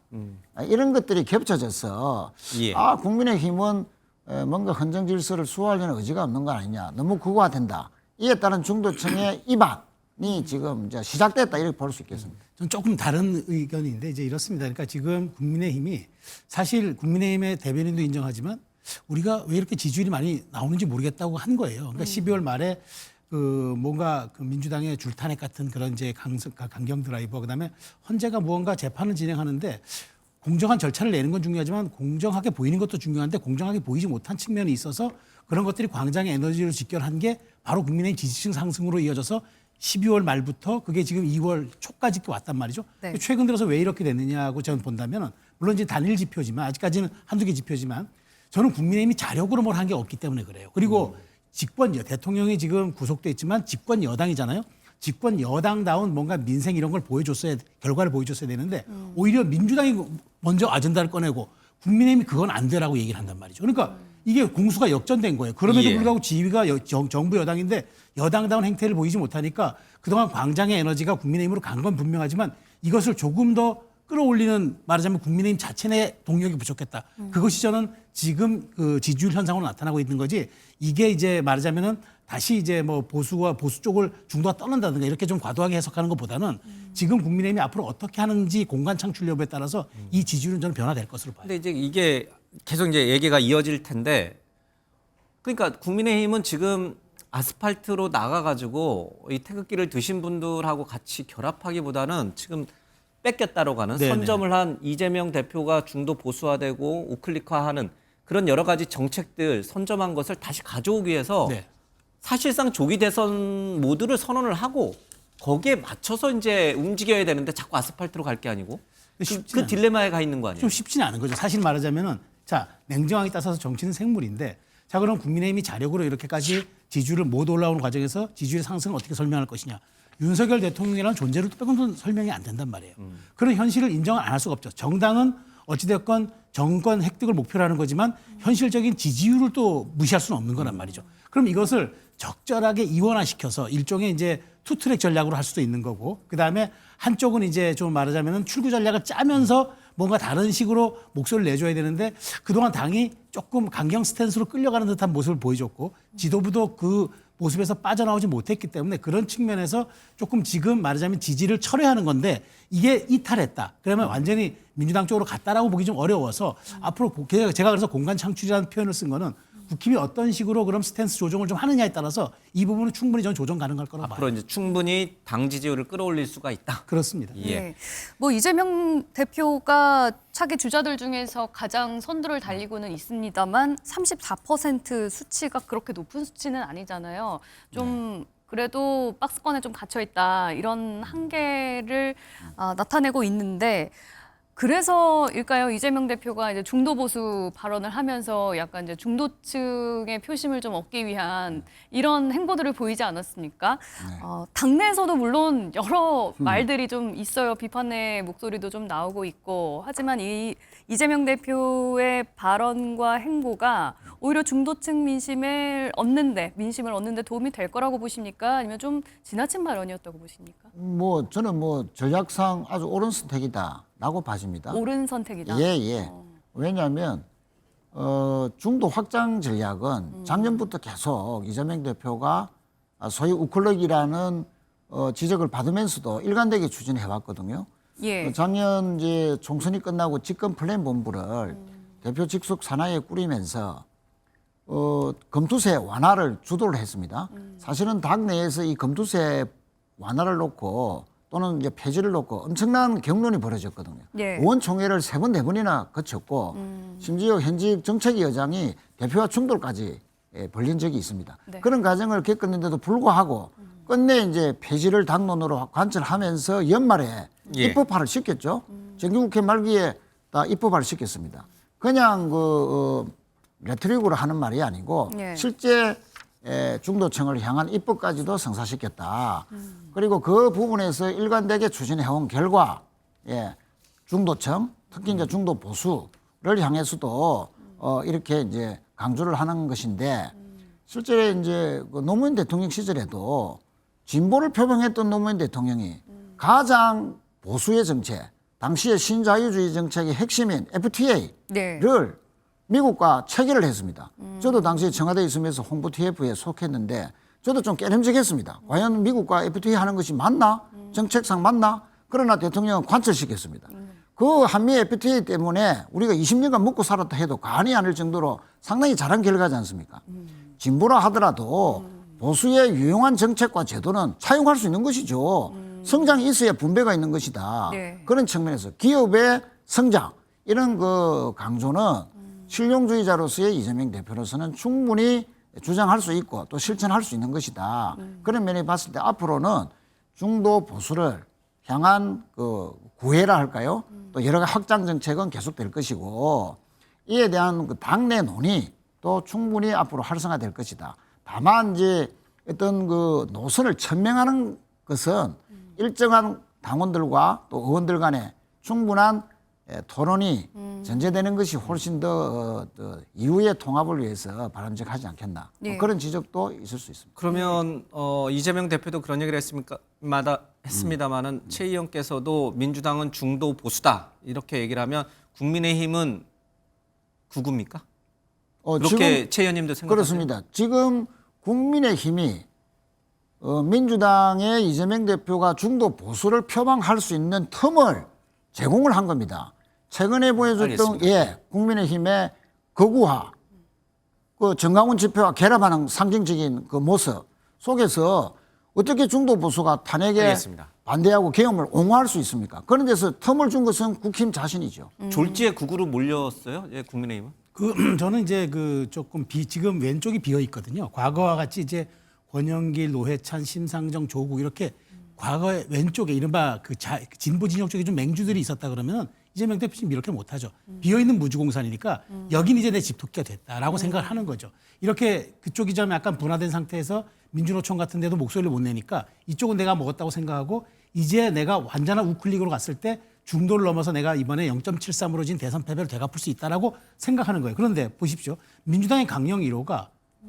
이런 것들이 겹쳐져서 국민의힘은 뭔가 헌정 질서를 수호하려는 의지가 없는 거 아니냐, 너무 극우화된다. 이에 따른 중도층의 이반이 지금 이제 시작됐다 이렇게 볼 수 있겠습니다. 전 조금 다른 의견인데 이제 이렇습니다. 그러니까 지금 국민의힘이 사실 국민의힘의 대변인도 인정하지만 우리가 왜 이렇게 지지율이 많이 나오는지 모르겠다고 한 거예요. 그러니까 12월 말에 그 뭔가 그 민주당의 줄탄핵 같은 그런 이제 강경 드라이버 그다음에 헌재가 무언가 재판을 진행하는데 공정한 절차를 내는 건 중요하지만 공정하게 보이는 것도 중요한데 공정하게 보이지 못한 측면이 있어서 그런 것들이 광장의 에너지로 직결한 게 바로 국민의힘 지지층 상승으로 이어져서 12월 말부터 그게 지금 2월 초까지 왔단 말이죠. 네. 최근 들어서 왜 이렇게 됐느냐고 저는 본다면 물론 이제 단일 지표지만 아직까지는 한두 개 지표지만 저는 국민의힘이 자력으로 뭘 한 게 없기 때문에 그래요. 그리고 대통령이 지금 구속돼 있지만 집권 여당이잖아요. 집권 여당다운 뭔가 민생 이런 걸 결과를 보여줬어야 되는데 오히려 민주당이 먼저 아젠다를 꺼내고 국민의힘이 그건 안 되라고 얘기를 한단 말이죠. 그러니까 이게 공수가 역전된 거예요. 그럼에도 불구하고 지위가 정부 여당인데 여당다운 행태를 보이지 못하니까 그동안 광장의 에너지가 국민의힘으로 간 건 분명하지만 이것을 조금 더 끌어올리는 말하자면 국민의힘 자체 내 동력이 부족했다. 그것이 저는 지금 그 지지율 현상으로 나타나고 있는 거지 이게 이제 말하자면은 다시 이제 뭐 보수와 보수 쪽을 중도가 떠난다든가 이렇게 좀 과도하게 해석하는 것보다는 지금 국민의힘이 앞으로 어떻게 하는지 공간 창출 여부에 따라서 이 지지율은 저는 변화될 것으로 봐요. 근데 이제 이게 계속 이제 얘기가 이어질 텐데, 그러니까 국민의힘은 지금 아스팔트로 나가가지고 이 태극기를 드신 분들하고 같이 결합하기보다는 지금 뺏겼다로 가는 네네. 선점을 한 이재명 대표가 중도 보수화되고 우클릭화하는 그런 여러 가지 정책들 선점한 것을 다시 가져오기 위해서 네. 사실상 조기 대선 모드를 선언을 하고 거기에 맞춰서 이제 움직여야 되는데 자꾸 아스팔트로 갈 게 아니고 그 딜레마에 가 있는 거 아니에요? 좀 쉽지는 않은 거죠. 사실 말하자면은 자 냉정하게 따져서 정치는 생물인데 자 그럼 국민의힘이 자력으로 이렇게까지 지지율을 못 올라오는 과정에서 지지율 상승을 어떻게 설명할 것이냐. 윤석열 대통령이라는 존재를 빼고는 설명이 안 된단 말이에요. 그런 현실을 인정을 안 할 수가 없죠. 정당은 어찌됐건 정권 획득을 목표로 하는 거지만 현실적인 지지율을 또 무시할 수는 없는 거란 말이죠. 그럼 이것을 적절하게 이원화시켜서 일종의 이제 투트랙 전략으로 할 수도 있는 거고 그다음에 한쪽은 이제 좀 말하자면 출구 전략을 짜면서 뭔가 다른 식으로 목소리를 내줘야 되는데 그동안 당이 조금 강경 스탠스로 끌려가는 듯한 모습을 보여줬고 지도부도 그 모습에서 빠져나오지 못했기 때문에 그런 측면에서 조금 지금 말하자면 지지를 철회하는 건데 이게 이탈했다. 그러면 완전히 민주당 쪽으로 갔다라고 보기 좀 어려워서 앞으로 제가 그래서 공간 창출이라는 표현을 쓴 거는 국힘이 어떤 식으로 그럼 스탠스 조정을 좀 하느냐에 따라서 이 부분은 충분히 저는 조정 가능할 거라고 봐요. 앞으로 이제 충분히 당 지지율을 끌어올릴 수가 있다. 그렇습니다. 예. 네. 뭐 이재명 대표가 차기 주자들 중에서 가장 선두를 달리고는 있습니다만 34% 수치가 그렇게 높은 수치는 아니잖아요. 좀 그래도 박스권에 좀 갇혀 있다 이런 한계를 나타내고 있는데 그래서일까요? 이재명 대표가 이제 중도 보수 발언을 하면서 약간 이제 중도층의 표심을 좀 얻기 위한 이런 행보들을 보이지 않았습니까? 당내에서도 물론 여러 말들이 좀 있어요. 비판의 목소리도 좀 나오고 있고. 하지만 이 이재명 대표의 발언과 행보가 오히려 중도층 민심을 얻는데 도움이 될 거라고 보십니까? 아니면 좀 지나친 발언이었다고 보십니까? 뭐 저는 뭐 전략상 아주 옳은 선택이다라고 봐집니다. 옳은 선택이다. 예. 왜냐하면 중도 확장 전략은 작년부터 계속 이재명 대표가 소위 우클릭이라는 지적을 받으면서도 일관되게 추진해 왔거든요. 예. 작년 이제 총선이 끝나고 집권 플랜 본부를 대표 직속 산하에 꾸리면서 검투세 완화를 주도를 했습니다. 사실은 당 내에서 이 검투세 완화를 놓고 또는 이제 폐지를 놓고 엄청난 경론이 벌어졌거든요. 예. 의원총회를 3번, 4번이나 거쳤고 심지어 현직 정책위 의장이 대표와 충돌까지 벌린 적이 있습니다. 네. 그런 과정을 겪었는데도 불구하고 끝내 이제 폐지를 당론으로 관철하면서 연말에 예. 입법화를 시켰죠. 정기국회 말기에 다 입법화를 시켰습니다. 그냥 레토릭으로 하는 말이 아니고 예. 실제 중도층을 향한 입법까지도 성사시켰다. 그리고 그 부분에서 일관되게 추진해온 결과 중도층, 특히 이제 중도 보수를 향해서도 이렇게 이제 강조를 하는 것인데 실제 이제 그 노무현 대통령 시절에도 진보를 표명했던 노무현 대통령이 가장 보수의 정책, 당시의 신자유주의 정책의 핵심인 FTA를 네. 미국과 체결을 했습니다. 저도 당시에 청와대에 있으면서 홍보 TF에 속했는데 저도 좀 깨름직했습니다. 과연 미국과 FTA 하는 것이 맞나? 정책상 맞나? 그러나 대통령은 관철시켰습니다. 그 한미 FTA 때문에 우리가 20년간 먹고 살았다 해도 과언이 아닐 정도로 상당히 잘한 결과지 않습니까? 진보라 하더라도 보수의 유용한 정책과 제도는 사용할 수 있는 것이죠. 성장이 있어야 분배가 있는 것이다. 네. 그런 측면에서 기업의 성장 이런 그 강조는 실용주의자로서의 이재명 대표로서는 충분히 주장할 수 있고 또 실천할 수 있는 것이다. 그런 면에 봤을 때 앞으로는 중도 보수를 향한 그 구애라 할까요? 또 여러 가지 확장 정책은 계속될 것이고 이에 대한 그 당내 논의도 충분히 앞으로 활성화될 것이다. 다만 이제 어떤 그 노선을 천명하는 것은 일정한 당원들과 또 의원들 간에 충분한 토론이 전제되는 것이 훨씬 더 이후의 통합을 위해서 바람직하지 않겠나. 예. 뭐 그런 지적도 있을 수 있습니다. 그러면 이재명 대표도 그런 얘기를 했습니다마는 최 의원께서도 민주당은 중도 보수다 이렇게 얘기를 하면 국민의힘은 극우입니까? 그렇게 지금 최 의원님도 생각하세요? 그렇습니다. 지금 국민의힘이 민주당의 이재명 대표가 중도 보수를 표방할 수 있는 틈을 제공을 한 겁니다. 최근에 보여줬던 알겠습니다. 국민의힘의 거구화, 그 정강훈 지표와 결합하는 상징적인 그 모습 속에서 어떻게 중도 보수가 탄핵에 알겠습니다. 반대하고 계엄을 옹호할 수 있습니까? 그런 데서 텀을 준 것은 국힘 자신이죠. 졸지에 국으로 몰렸어요. 예, 국민의힘은. 저는 이제 조금 지금 왼쪽이 비어 있거든요. 과거와 같이 이제 권영길, 노회찬, 심상정, 조국 이렇게 과거에 왼쪽에 이른바 진보 진영 쪽에 좀 맹주들이 있었다 그러면 이재명 대표 지금 이렇게 못하죠. 비어 있는 무주공산이니까 여긴 이제 내 집토끼가 됐다라고 생각을 하는 거죠. 이렇게 그쪽이 좀 약간 분화된 상태에서 민주노총 같은 데도 목소리를 못 내니까 이쪽은 내가 먹었다고 생각하고 이제 내가 완전한 우클릭으로 갔을 때 중도를 넘어서 내가 이번에 0.73으로 진 대선 패배를 되갚을 수 있다라고 생각하는 거예요. 그런데 보십시오. 민주당의 강령 1호가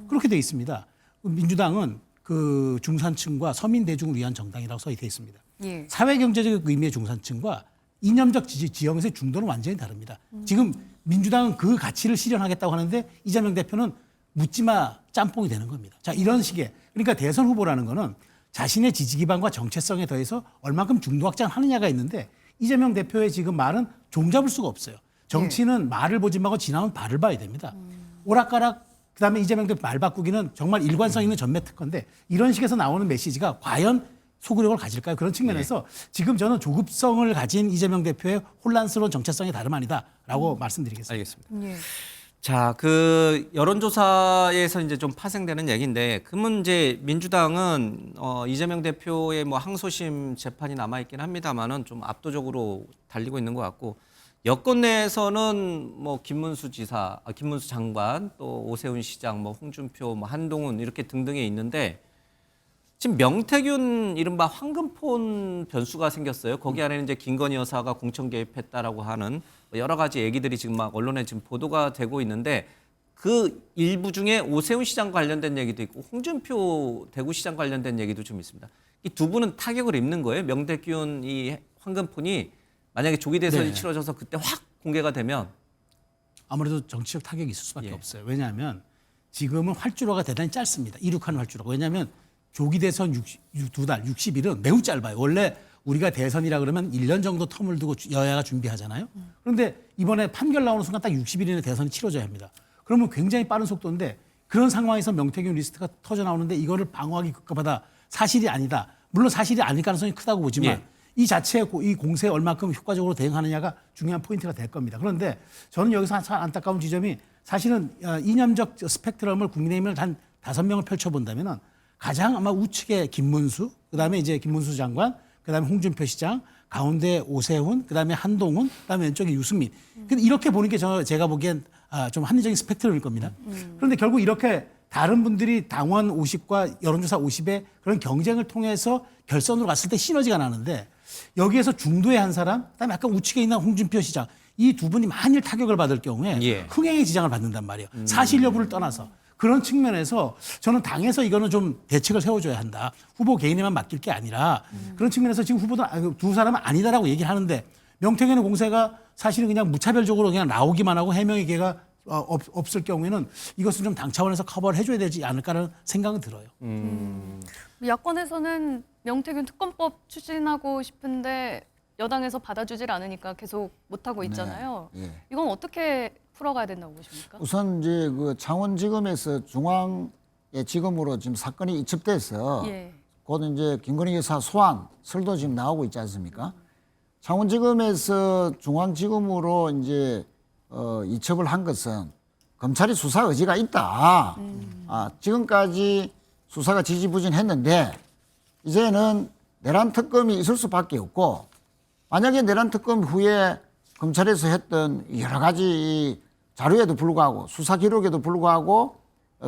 그렇게 돼 있습니다. 민주당은 그 중산층과 서민 대중을 위한 정당이라고 써 있어 있습니다. 예. 사회경제적 의미의 중산층과 이념적 지형에서의 중도는 완전히 다릅니다. 지금 민주당은 그 가치를 실현하겠다고 하는데 이재명 대표는 묻지마 짬뽕이 되는 겁니다. 자, 이런 식의 그러니까 대선 후보라는 거는 자신의 지지 기반과 정체성에 더해서 얼만큼 중도 확장하느냐가 있는데 이재명 대표의 지금 말은 종잡을 수가 없어요. 정치는 말을 보지 말고 지나온 발을 봐야 됩니다. 오락가락 그다음에 이재명 대표 말 바꾸기는 정말 일관성 있는 전매 특허인데 이런 식에서 나오는 메시지가 과연 소구력을 가질까요? 그런 측면에서 지금 저는 조급성을 가진 이재명 대표의 혼란스러운 정체성이 다름 아니다라고 말씀드리겠습니다. 알겠습니다. 예. 자, 그 여론조사에서 이제 좀 파생되는 얘기인데, 그러면 이제 민주당은 이재명 대표의 뭐 항소심 재판이 남아 있긴 합니다만은 좀 압도적으로 달리고 있는 것 같고, 여권 내에서는 뭐 김문수 장관, 또 오세훈 시장, 뭐 홍준표, 뭐 한동훈 이렇게 등등이 있는데. 지금 명태균 이른바 황금폰 변수가 생겼어요. 거기 안에는 이제 김건희 여사가 공천 개입했다라고 하는 여러 가지 얘기들이 지금 막 언론에 지금 보도가 되고 있는데 그 일부 중에 오세훈 시장 관련된 얘기도 있고 홍준표 대구시장 관련된 얘기도 좀 있습니다. 이 두 분은 타격을 입는 거예요. 명태균 이 황금폰이 만약에 조기 대선이 치러져서 그때 확 공개가 되면 아무래도 정치적 타격이 있을 수밖에 없어요. 왜냐하면 지금은 활주로가 대단히 짧습니다. 이륙하는 활주로가. 왜냐하면 조기 대선 2달, 60일은 매우 짧아요. 원래 우리가 대선이라 그러면 1년 정도 텀을 두고 여야가 준비하잖아요. 그런데 이번에 판결 나오는 순간 딱 60일 이내 대선이 치러져야 합니다. 그러면 굉장히 빠른 속도인데 그런 상황에서 명태균 리스트가 터져 나오는데 이거를 방어하기 급급하다. 사실이 아니다. 물론 사실이 아닐 가능성이 크다고 보지만 이 자체의 이 공세에 얼마큼 효과적으로 대응하느냐가 중요한 포인트가 될 겁니다. 그런데 저는 여기서 참 안타까운 지점이 사실은 이념적 스펙트럼을 국민의힘을 한 5명을 펼쳐본다면은 가장 아마 우측에 김문수, 그다음에 이제 김문수 장관, 그다음에 홍준표 시장, 가운데 오세훈, 그다음에 한동훈, 그다음에 왼쪽에 유승민. 근데 이렇게 보는 게 제가 보기엔 좀 합리적인 스펙트럼일 겁니다. 그런데 결국 이렇게 다른 분들이 당원 50과 여론조사 50의 그런 경쟁을 통해서 결선으로 갔을 때 시너지가 나는데 여기에서 중도의 한 사람, 그다음에 약간 우측에 있는 홍준표 시장 이 두 분이 만일 타격을 받을 경우에 흥행의 지장을 받는단 말이에요. 사실 여부를 떠나서. 그런 측면에서 저는 당에서 이거는 좀 대책을 세워줘야 한다. 후보 개인에만 맡길 게 아니라 그런 측면에서 지금 후보들 두 사람은 아니다라고 얘기를 하는데 명태균의 공세가 사실은 그냥 무차별적으로 그냥 나오기만 하고 해명의 기회가 없을 경우에는 이것은 좀 당 차원에서 커버를 해줘야 되지 않을까라는 생각은 들어요. 야권에서는 명태균 특검법 추진하고 싶은데 여당에서 받아주질 않으니까 계속 못하고 있잖아요. 이건 어떻게 풀어가야 된다고 보십니까? 우선 이제 그 창원지검에서 중앙의 지검으로 지금 사건이 이첩돼서 곧 이제 김건희 여사 소환설도 지금 나오고 있지 않습니까? 창원지검에서 중앙지검으로 이제 이첩을 한 것은 검찰이 수사 의지가 있다. 지금까지 수사가 지지부진했는데 이제는 내란 특검이 있을 수밖에 없고 만약에 내란 특검 후에 검찰에서 했던 여러 가지 자료에도 불구하고 수사 기록에도 불구하고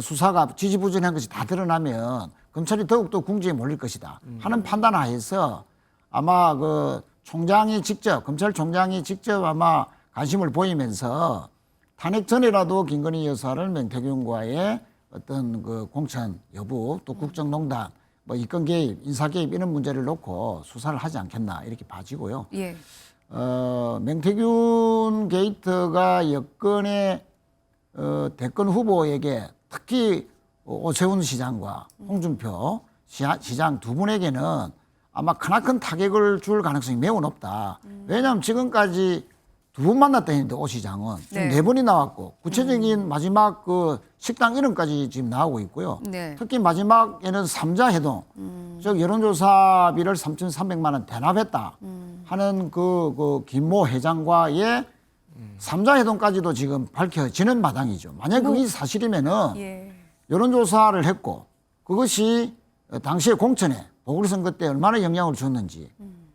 수사가 지지부진한 것이 다 드러나면 검찰이 더욱더 궁지에 몰릴 것이다 하는 판단하에서 아마 그 검찰총장이 직접 아마 관심을 보이면서 탄핵 전에라도 김건희 여사를 명태균과의 어떤 그 공천 여부 또 국정농단 뭐 이권 개입, 인사 개입 이런 문제를 놓고 수사를 하지 않겠나 이렇게 봐지고요. 명태균 게이트가 여권의 대권 후보에게 특히 오세훈 시장과 홍준표 시장 두 분에게는 아마 크나큰 타격을 줄 가능성이 매우 높다. 왜냐하면 지금까지 두 번 만났다 했는데 오 시장은 지금 네 번이 나왔고 구체적인 마지막 그 식당 이름까지 지금 나오고 있고요. 네. 특히 마지막에는 3자 회동, 즉 여론조사비를 3,300만 원 대납했다 하는 그 김모 회장과의 3자 회동까지도 지금 밝혀지는 마당이죠. 만약 그게 사실이면은 예. 여론조사를 했고 그것이 당시에 공천에 보궐선거 때 얼마나 영향을 줬는지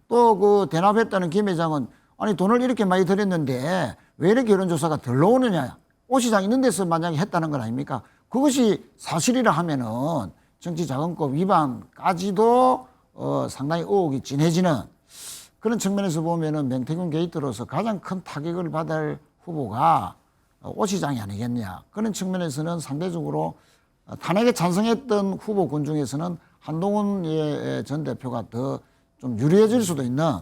또 그 대납했다는 김 회장은 아니 돈을 이렇게 많이 들였는데 왜 이렇게 여론조사가 덜 나오느냐. 오 시장 있는 데서 만약에 했다는 건 아닙니까? 그것이 사실이라 하면은 정치자금법 위반까지도 상당히 의혹이 진해지는 그런 측면에서 보면은 명태균 게이트로서 가장 큰 타격을 받을 후보가 오 시장이 아니겠냐. 그런 측면에서는 상대적으로 탄핵에 찬성했던 후보군 중에서는 한동훈 전 대표가 더 좀 유리해질 수도 있는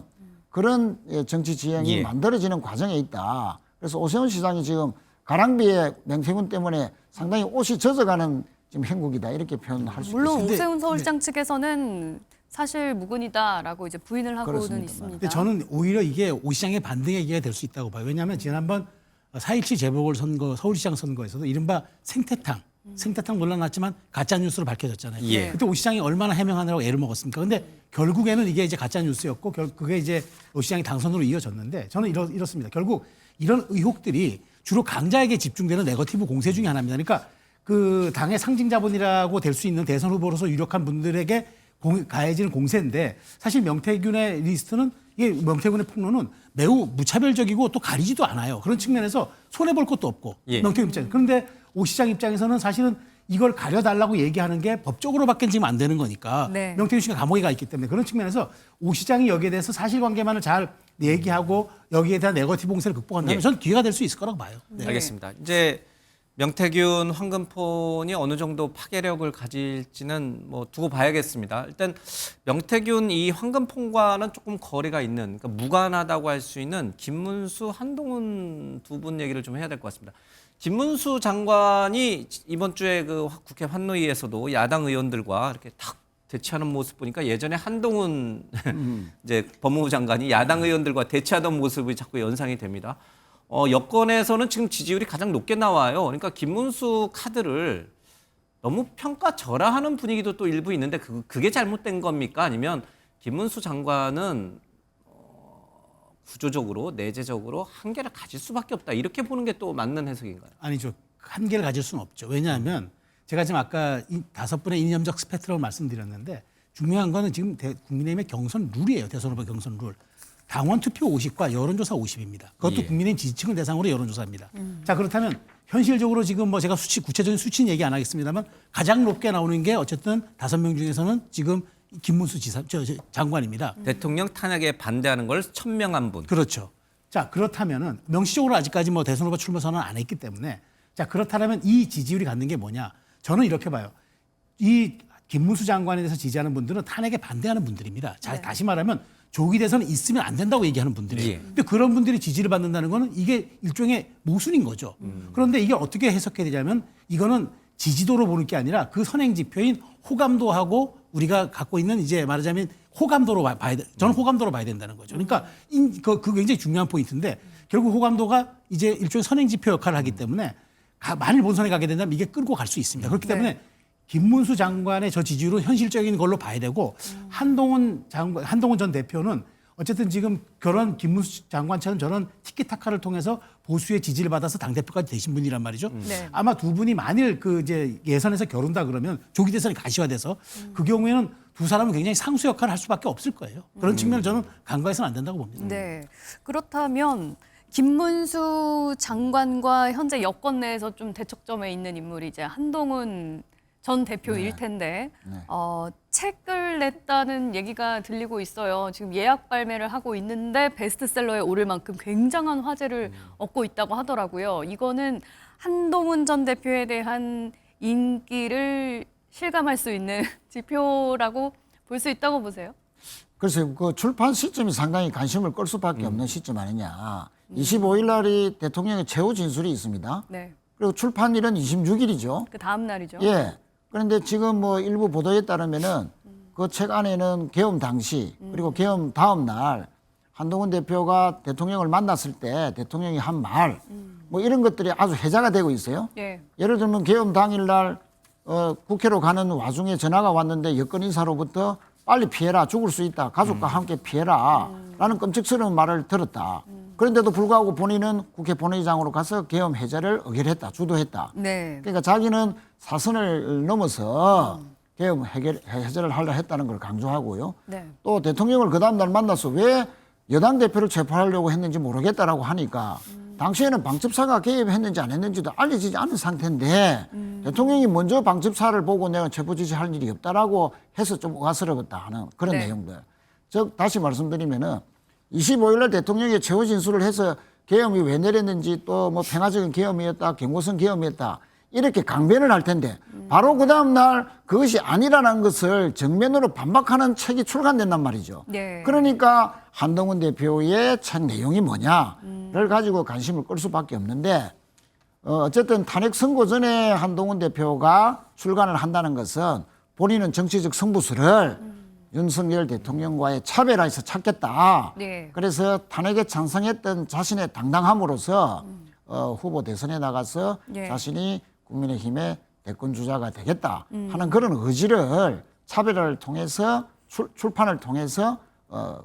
그런 정치 지형이 만들어지는 과정에 있다. 그래서 오세훈 시장이 지금 가랑비에 명태균 때문에 상당히 옷이 젖어가는 지금 형국이다 이렇게 표현할 수 물론 있습니다. 오세훈 서울시장 측에서는 사실 무근이다라고 이제 부인을 하고는 그렇습니다. 있습니다. 근데 저는 오히려 이게 오 시장의 반등의 계기가 될 수 있다고 봐요. 왜냐하면 지난번 4.17 재보궐선거 서울시장 선거에서도 이른바 생태탕 논란 났지만 가짜 뉴스로 밝혀졌잖아요. 예. 그때 오 시장이 얼마나 해명하느라고 애를 먹었습니까? 근데 결국에는 이게 이제 가짜 뉴스였고 그게 이제 오 시장의 당선으로 이어졌는데 저는 이렇습니다. 결국 이런 의혹들이 주로 강자에게 집중되는 네거티브 공세 중에 하나입니다. 그러니까 그 당의 상징 자본이라고 될 수 있는 대선 후보로서 유력한 분들에게 가해지는 공세인데 사실 명태균의 리스트는 이게 명태균의 폭로는 매우 무차별적이고 또 가리지도 않아요. 그런 측면에서 손해볼 것도 없고 명태균 입장에서. 그런데 오 시장 입장에서는 사실은 이걸 가려달라고 얘기하는 게 법적으로밖에 지금 안 되는 거니까 명태균 씨가 감옥에 가 있기 때문에 그런 측면에서 오 시장이 여기에 대해서 사실관계만을 잘 얘기하고 여기에 대한 네거티브 공세를 극복한다면 전 기회가 될 수 있을 거라고 봐요. 네. 알겠습니다. 이제 명태균 황금폰이 어느 정도 파괴력을 가질지는 뭐 두고 봐야겠습니다. 일단 명태균 이 황금폰과는 조금 거리가 있는 그러니까 무관하다고 할 수 있는 김문수, 한동훈 두 분 얘기를 좀 해야 될 것 같습니다. 김문수 장관이 이번 주에 그 국회 환노위에서도 야당 의원들과 이렇게 탁 대치하는 모습 보니까 예전에 한동훈 이제 법무부 장관이 야당 의원들과 대치하던 모습이 자꾸 연상이 됩니다. 여권에서는 지금 지지율이 가장 높게 나와요. 그러니까 김문수 카드를 너무 평가절하하는 분위기도 또 일부 있는데 그게 잘못된 겁니까? 아니면 김문수 장관은 구조적으로 내재적으로 한계를 가질 수밖에 없다. 이렇게 보는 게 또 맞는 해석인가요? 아니죠. 한계를 가질 수는 없죠. 왜냐하면 제가 지금 아까 5분의 이념적 스펙트럼을 말씀드렸는데 중요한 거는 지금 국민의힘의 경선 룰이에요. 대선 후보 경선 룰. 당원 투표 50과 여론조사 50입니다. 그것도 국민의힘 지지층을 대상으로 여론조사입니다. 자, 그렇다면 현실적으로 지금 뭐 제가 구체적인 수치는 얘기 안 하겠습니다만 가장 높게 나오는 게 어쨌든 5명 중에서는 지금 김문수 장관입니다. 대통령 탄핵에 반대하는 걸 천명한 분. 그렇죠. 자, 그렇다면은 명시적으로 아직까지 뭐 대선 후보 출마 선언을 안 했기 때문에 자, 그렇다면 이 지지율이 갖는 게 뭐냐? 저는 이렇게 봐요. 이 김문수 장관에 대해서 지지하는 분들은 탄핵에 반대하는 분들입니다. 자, 다시 말하면 조기 대선은 있으면 안 된다고 얘기하는 분들이에요. 근데 그런 분들이 지지를 받는다는 거는 이게 일종의 모순인 거죠. 그런데 이게 어떻게 해석해야 되냐면 이거는 지지도로 보는 게 아니라 그 선행 지표인 호감도하고 우리가 갖고 있는 이제 말하자면 호감도로 봐야 돼. 저는 호감도로 봐야 된다는 거죠. 그러니까 그 굉장히 중요한 포인트인데 결국 호감도가 이제 일종의 선행 지표 역할을 하기 때문에 만일 본선에 가게 된다면 이게 끌고 갈 수 있습니다. 그렇기 때문에 김문수 장관의 저 지지율은 현실적인 걸로 봐야 되고 한동훈 전 대표는 어쨌든 지금 그런 김문수 장관처럼 저런 티키타카를 통해서 보수의 지지를 받아서 당대표까지 되신 분이란 말이죠. 아마 두 분이 만일 그 이제 예선에서 겨룬다 그러면 조기 대선이 가시화돼서 그 경우에는 두 사람은 굉장히 상수 역할을 할 수밖에 없을 거예요. 그런 측면을 저는 간과해서는 안 된다고 봅니다. 네. 그렇다면 김문수 장관과 현재 여권 내에서 좀 대척점에 있는 인물이 이제 한동훈 전 대표일 텐데 책을 냈다는 얘기가 들리고 있어요. 지금 예약 발매를 하고 있는데 베스트셀러에 오를 만큼 굉장한 화제를 얻고 있다고 하더라고요. 이거는 한동훈 전 대표에 대한 인기를 실감할 수 있는 지표라고 볼 수 있다고 보세요? 글쎄요. 그 출판 시점이 상당히 관심을 끌 수밖에 없는 시점 아니냐. 25일 날이 대통령의 최후 진술이 있습니다. 네. 그리고 출판일은 26일이죠. 그 다음 날이죠. 예. 그런데 지금 뭐 일부 보도에 따르면은 그 책 안에는 계엄 당시 그리고 계엄 다음 날 한동훈 대표가 대통령을 만났을 때 대통령이 한 말 뭐 이런 것들이 아주 회자가 되고 있어요. 예. 예를 들면 계엄 당일날 국회로 가는 와중에 전화가 왔는데 여권 인사로부터 빨리 피해라, 죽을 수 있다, 가족과 함께 피해라 라는 끔찍스러운 말을 들었다. 그런데도 불구하고 본인은 국회 본회의장으로 가서 계엄 해제를 의결했다, 주도했다. 네. 그러니까 자기는 사선을 넘어서 계엄 해제를 하려 했다는 걸 강조하고요. 네. 또 대통령을 그 다음날 만나서 왜 여당 대표를 체포하려고 했는지 모르겠다라고 하니까 당시에는 방첩사가 개입했는지 안 했는지도 알려지지 않은 상태인데 대통령이 먼저 방첩사를 보고 내가 체포 지시할 일이 없다라고 해서 좀 의아스러웠다 하는 그런 네. 내용들. 즉 다시 말씀드리면은 25일날 대통령이 최후 진술을 해서 계엄이 왜 내렸는지 또 뭐 평화적인 계엄이었다, 경고성 계엄이었다 이렇게 강변을 할 텐데 바로 그 다음날 그것이 아니라는 것을 정면으로 반박하는 책이 출간된단 말이죠. 네. 그러니까 한동훈 대표의 책 내용이 뭐냐를 가지고 관심을 끌 수밖에 없는데 어쨌든 탄핵 선고 전에 한동훈 대표가 출간을 한다는 것은 본인은 정치적 승부수를 윤석열 대통령과의 차별화에서 찾겠다. 네. 그래서 탄핵에 찬성했던 자신의 당당함으로써 후보 대선에 나가서 네. 자신이 국민의힘의 대권 주자가 되겠다 하는 그런 의지를 차별화를 통해서 출판을 통해서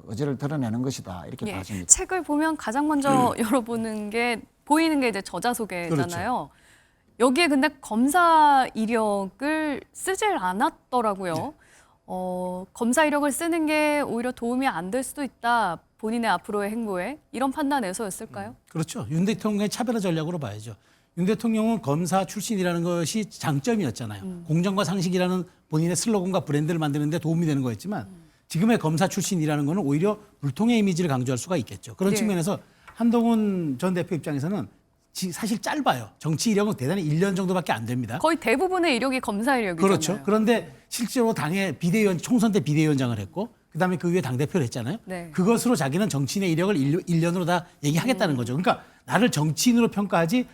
의지를 드러내는 것이다 이렇게 예. 봐집니다. 책을 보면 가장 먼저 열어보는 게 보이는 게 이제 저자 소개잖아요. 여기에 근데 검사 이력을 쓰질 않았더라고요. 검사 이력을 쓰는 게 오히려 도움이 안 될 수도 있다. 본인의 앞으로의 행보에 이런 판단에서였을까요? 그렇죠. 윤 대통령의 차별화 전략으로 봐야죠. 윤 대통령은 검사 출신이라는 것이 장점이었잖아요. 공정과 상식이라는 본인의 슬로건과 브랜드를 만드는 데 도움이 되는 거였지만 지금의 검사 출신이라는 거는 오히려 불통의 이미지를 강조할 수가 있겠죠. 그런 네. 측면에서 한동훈 전 대표 입장에서는 사실 짧아요. 정치 이력은 대단히 1년 정도밖에 안 됩니다. 거의 대부분의 이력이 검사 이력이잖아요. 그렇죠. 그런데 실제로 당의 비대위원, 총선 때 비대위원장을 했고 그다음에 그 위에 당대표를 했잖아요. 네. 그것으로 자기는 정치인의 이력을 1년으로 다 얘기하겠다는 거죠. 그러니까 나를 정치인으로 평가하지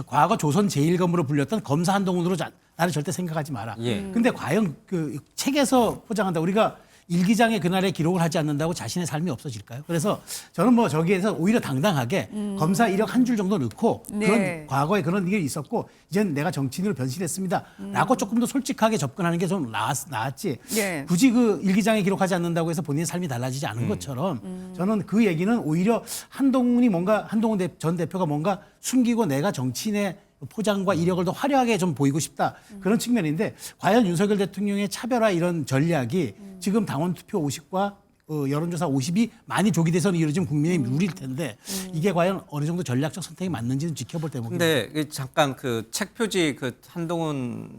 과거 조선 제1검으로 불렸던 검사 한동훈으로 나를 절대 생각하지 마라. 예. 근데 과연 그 책에서 포장한다. 우리가 일기장에 그날의 기록을 하지 않는다고 자신의 삶이 없어질까요? 그래서 저는 뭐 저기에서 오히려 당당하게 검사 이력 한 줄 정도 넣고 네. 그런 과거에 그런 일이 있었고 이제는 내가 정치인으로 변신했습니다라고 조금 더 솔직하게 접근하는 게 좀 나았지. 예. 굳이 그 일기장에 기록하지 않는다고 해서 본인의 삶이 달라지지 않은 것처럼 저는 그 얘기는 오히려 한동훈이 뭔가 한동훈 전 대표가 뭔가 숨기고 내가 정치인의 포장과 이력을 더 화려하게 좀 보이고 싶다. 그런 측면인데 과연 윤석열 대통령의 차별화 이런 전략이 지금 당원 투표 50과 여론조사 50이 많이 조기돼서는 이루어진 국민의힘 룰일 텐데 이게 과연 어느 정도 전략적 선택이 맞는지는 지켜볼 대목입니다. 근데 잠깐 그 책 표지 그 한동훈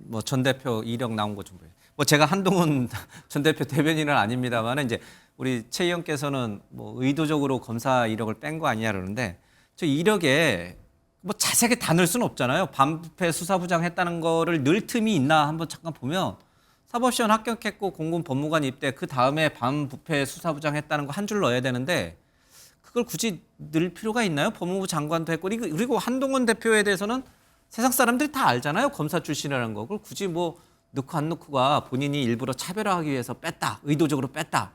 뭐 전 대표 이력 나온 거 좀 보여요. 뭐 제가 한동훈 전 대표 대변인은 아닙니다만 이제 우리 최 의원께서는 뭐 의도적으로 검사 이력을 뺀 거 아니냐 그러는데 저 이력에 뭐 자세하게 다 넣을 수는 없잖아요. 반부패 수사부장 했다는 거를 넣을 틈이 있나 한번 잠깐 보면 사법시험 합격했고 공군 법무관 입대 그 다음에 반부패 수사부장 했다는 거 한 줄 넣어야 되는데 그걸 굳이 넣을 필요가 있나요? 법무부 장관도 했고 그리고 한동훈 대표에 대해서는 세상 사람들이 다 알잖아요. 검사 출신이라는 거. 그걸 굳이 뭐 넣고 안 넣고가 본인이 일부러 차별화하기 위해서 뺐다. 의도적으로 뺐다.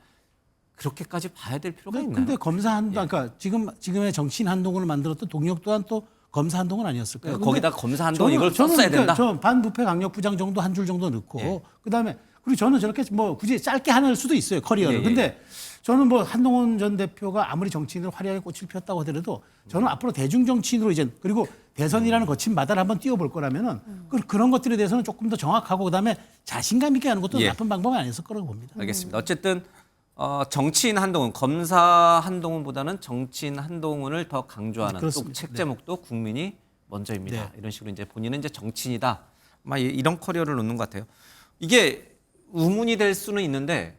그렇게까지 봐야 될 필요가 있나요? 근데 검사 그러니까 지금의 정치인 한동훈을 만들었던 동력 또한 또 검사 한동훈 아니었을까요? 거기다 검사 한동훈 이걸 썼어야 된다. 저 반부패 강력부장 정도 한 줄 정도 넣고 그다음에 그리고 저는 저렇게 뭐 굳이 짧게 하는 수도 있어요 커리어를. 근데 저는 뭐 한동훈 전 대표가 아무리 정치인으로 화려하게 꽃을 피웠다고 하더라도 저는 앞으로 대중 정치인으로 이제 그리고 대선이라는 거친 바다를 한번 뛰어볼 거라면은 그런 것들에 대해서는 조금 더 정확하고 그다음에 자신감 있게 하는 것도 나쁜 방법이 아니었을 거라고 봅니다. 알겠습니다. 어쨌든 정치인 한동훈, 검사 한동훈보다는 정치인 한동훈을 더 강조하는 또 책 제목도 국민이 먼저입니다. 이런 식으로 이제 본인은 이제 정치인이다. 아마 이런 커리어를 놓는 것 같아요. 이게 의문이 될 수는 있는데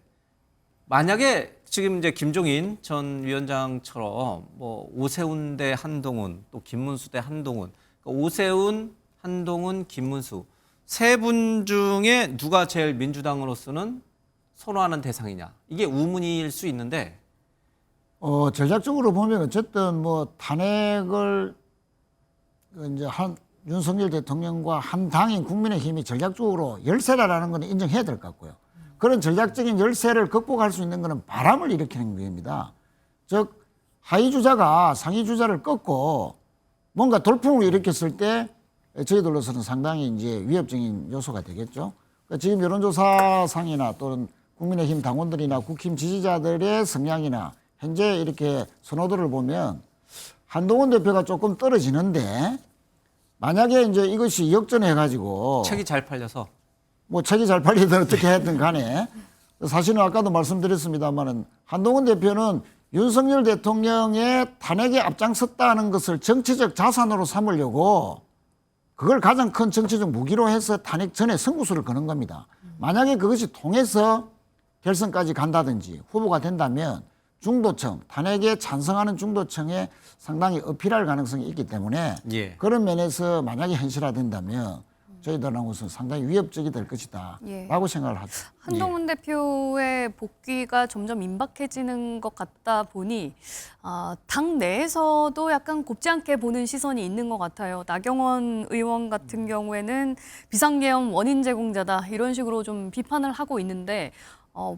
만약에 지금 이제 김종인 전 위원장처럼 뭐 오세훈 대 한동훈 또 김문수 대 한동훈, 그러니까 오세훈, 한동훈, 김문수 세 분 중에 누가 제일 민주당으로서는 선호하는 대상이냐 이게 의문일 수 있는데 전략적으로 보면 어쨌든 뭐 탄핵을 이제 윤석열 대통령과 한 당인 국민의힘이 전략적으로 열세라는 건 인정해야 될 것 같고요. 그런 전략적인 열세를 극복할 수 있는 것은 바람을 일으키는 겁니다. 즉 하위 주자가 상위 주자를 꺾고 뭔가 돌풍을 일으켰을 때 저희들로서는 상당히 이제 위협적인 요소가 되겠죠. 그러니까 지금 여론조사상이나 또는 국민의힘 당원들이나 국힘 지지자들의 성향이나 현재 이렇게 선호도를 보면 한동훈 대표가 조금 떨어지는데 만약에 이제 이것이 역전해가지고 책이 잘 팔려서 뭐 책이 잘 팔리든 어떻게 했든 간에 사실은 아까도 말씀드렸습니다만은 한동훈 대표는 윤석열 대통령의 탄핵에 앞장섰다는 것을 정치적 자산으로 삼으려고 그걸 가장 큰 정치적 무기로 해서 탄핵 전에 승부수를 거는 겁니다. 만약에 그것이 통해서 결선까지 간다든지 후보가 된다면 중도층, 탄핵에 찬성하는 중도층에 상당히 어필할 가능성이 있기 때문에 예. 그런 면에서 만약에 현실화된다면 저희들하고는 상당히 위협적이 될 것이다 라고 생각을 하죠. 한동훈 대표의 복귀가 점점 임박해지는 것 같다 보니 당 내에서도 약간 곱지 않게 보는 시선이 있는 것 같아요. 나경원 의원 같은 경우에는 비상계엄 원인 제공자다 이런 식으로 좀 비판을 하고 있는데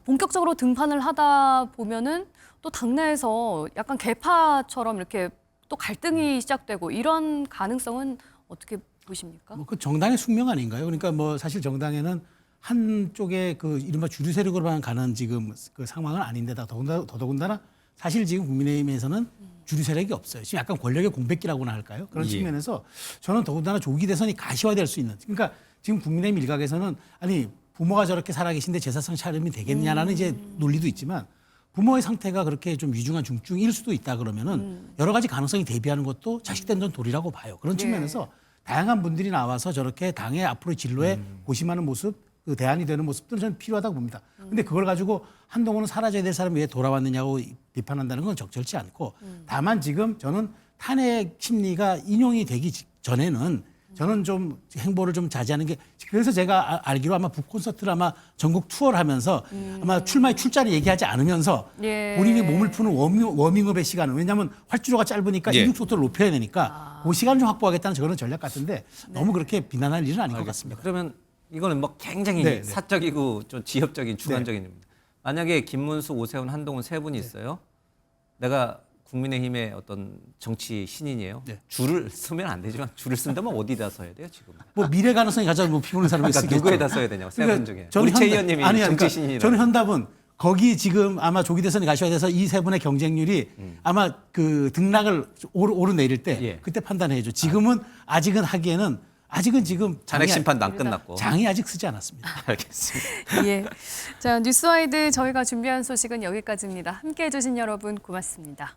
본격적으로 등판을 하다 보면은 또 당내에서 약간 개파처럼 이렇게 또 갈등이 시작되고 이런 가능성은 어떻게 보십니까? 그 정당의 숙명 아닌가요? 그러니까 뭐 사실 정당에는 한쪽에 그 이른바 주류 세력으로만 가는 지금 그 상황은 아닌데다 더더군다나 사실 지금 국민의힘에서는 주류 세력이 없어요. 지금 약간 권력의 공백기라고나 할까요? 그런 측면에서 저는 더군다나 조기 대선이 가시화될 수 있는. 그러니까 지금 국민의힘 일각에서는 아니 부모가 저렇게 살아계신데 제사상 차림이 되겠냐라는 이제 논리도 있지만 부모의 상태가 그렇게 좀 위중한 중증일 수도 있다 그러면은 여러 가지 가능성이 대비하는 것도 자식된 전 도리라고 봐요. 그런 측면에서 다양한 분들이 나와서 저렇게 당의 앞으로의 진로에 고심하는 모습, 그 대안이 되는 모습들은 저는 필요하다고 봅니다. 근데 그걸 가지고 한동훈은 사라져야 될 사람이 왜 돌아왔느냐고 비판한다는 건 적절치 않고 다만 지금 저는 탄핵 심리가 인용이 되기 전에는 저는 좀 행보를 좀 자제하는 게 그래서 제가 알기로 아마 북콘서트를 아마 전국 투어를 하면서 아마 출자를 얘기하지 않으면서 본인이 몸을 푸는 워밍업의 시간을 왜냐하면 활주로가 짧으니까 이륙 속도를 높여야 되니까 그 시간을 좀 확보하겠다는 저런 전략 같은데 너무 그렇게 비난할 일은 아닌 것 같습니다. 그러면 이거는 뭐 굉장히 사적이고 좀 지엽적인 주관적인 일입니다. 만약에 김문수, 오세훈, 한동훈 세 분이 있어요. 내가 국민의힘의 어떤 정치 신인이에요. 줄을 쓰면 안 되지만 줄을 쓴다면 어디다 써야 돼요 지금? 뭐 미래 가능성이 가장 높이 보는 사람이 있겠죠. 누구에다 써야 되냐고 세 분 중에. 우리 최 의원님이 정치 신인이라고. 저는 현답은 거기 지금 아마 조기 대선이 가셔야 돼서 이 세 분의 경쟁률이 아마 그 등락을 오르내릴 때 그때 판단해야죠. 지금은 아직은 하기에는 아직은 지금 탄핵 심판도 안 끝났고 장이 아직 쓰지 않았습니다. 알겠습니다. 예. 자, 뉴스와이드 저희가 준비한 소식은 여기까지입니다. 함께해 주신 여러분 고맙습니다.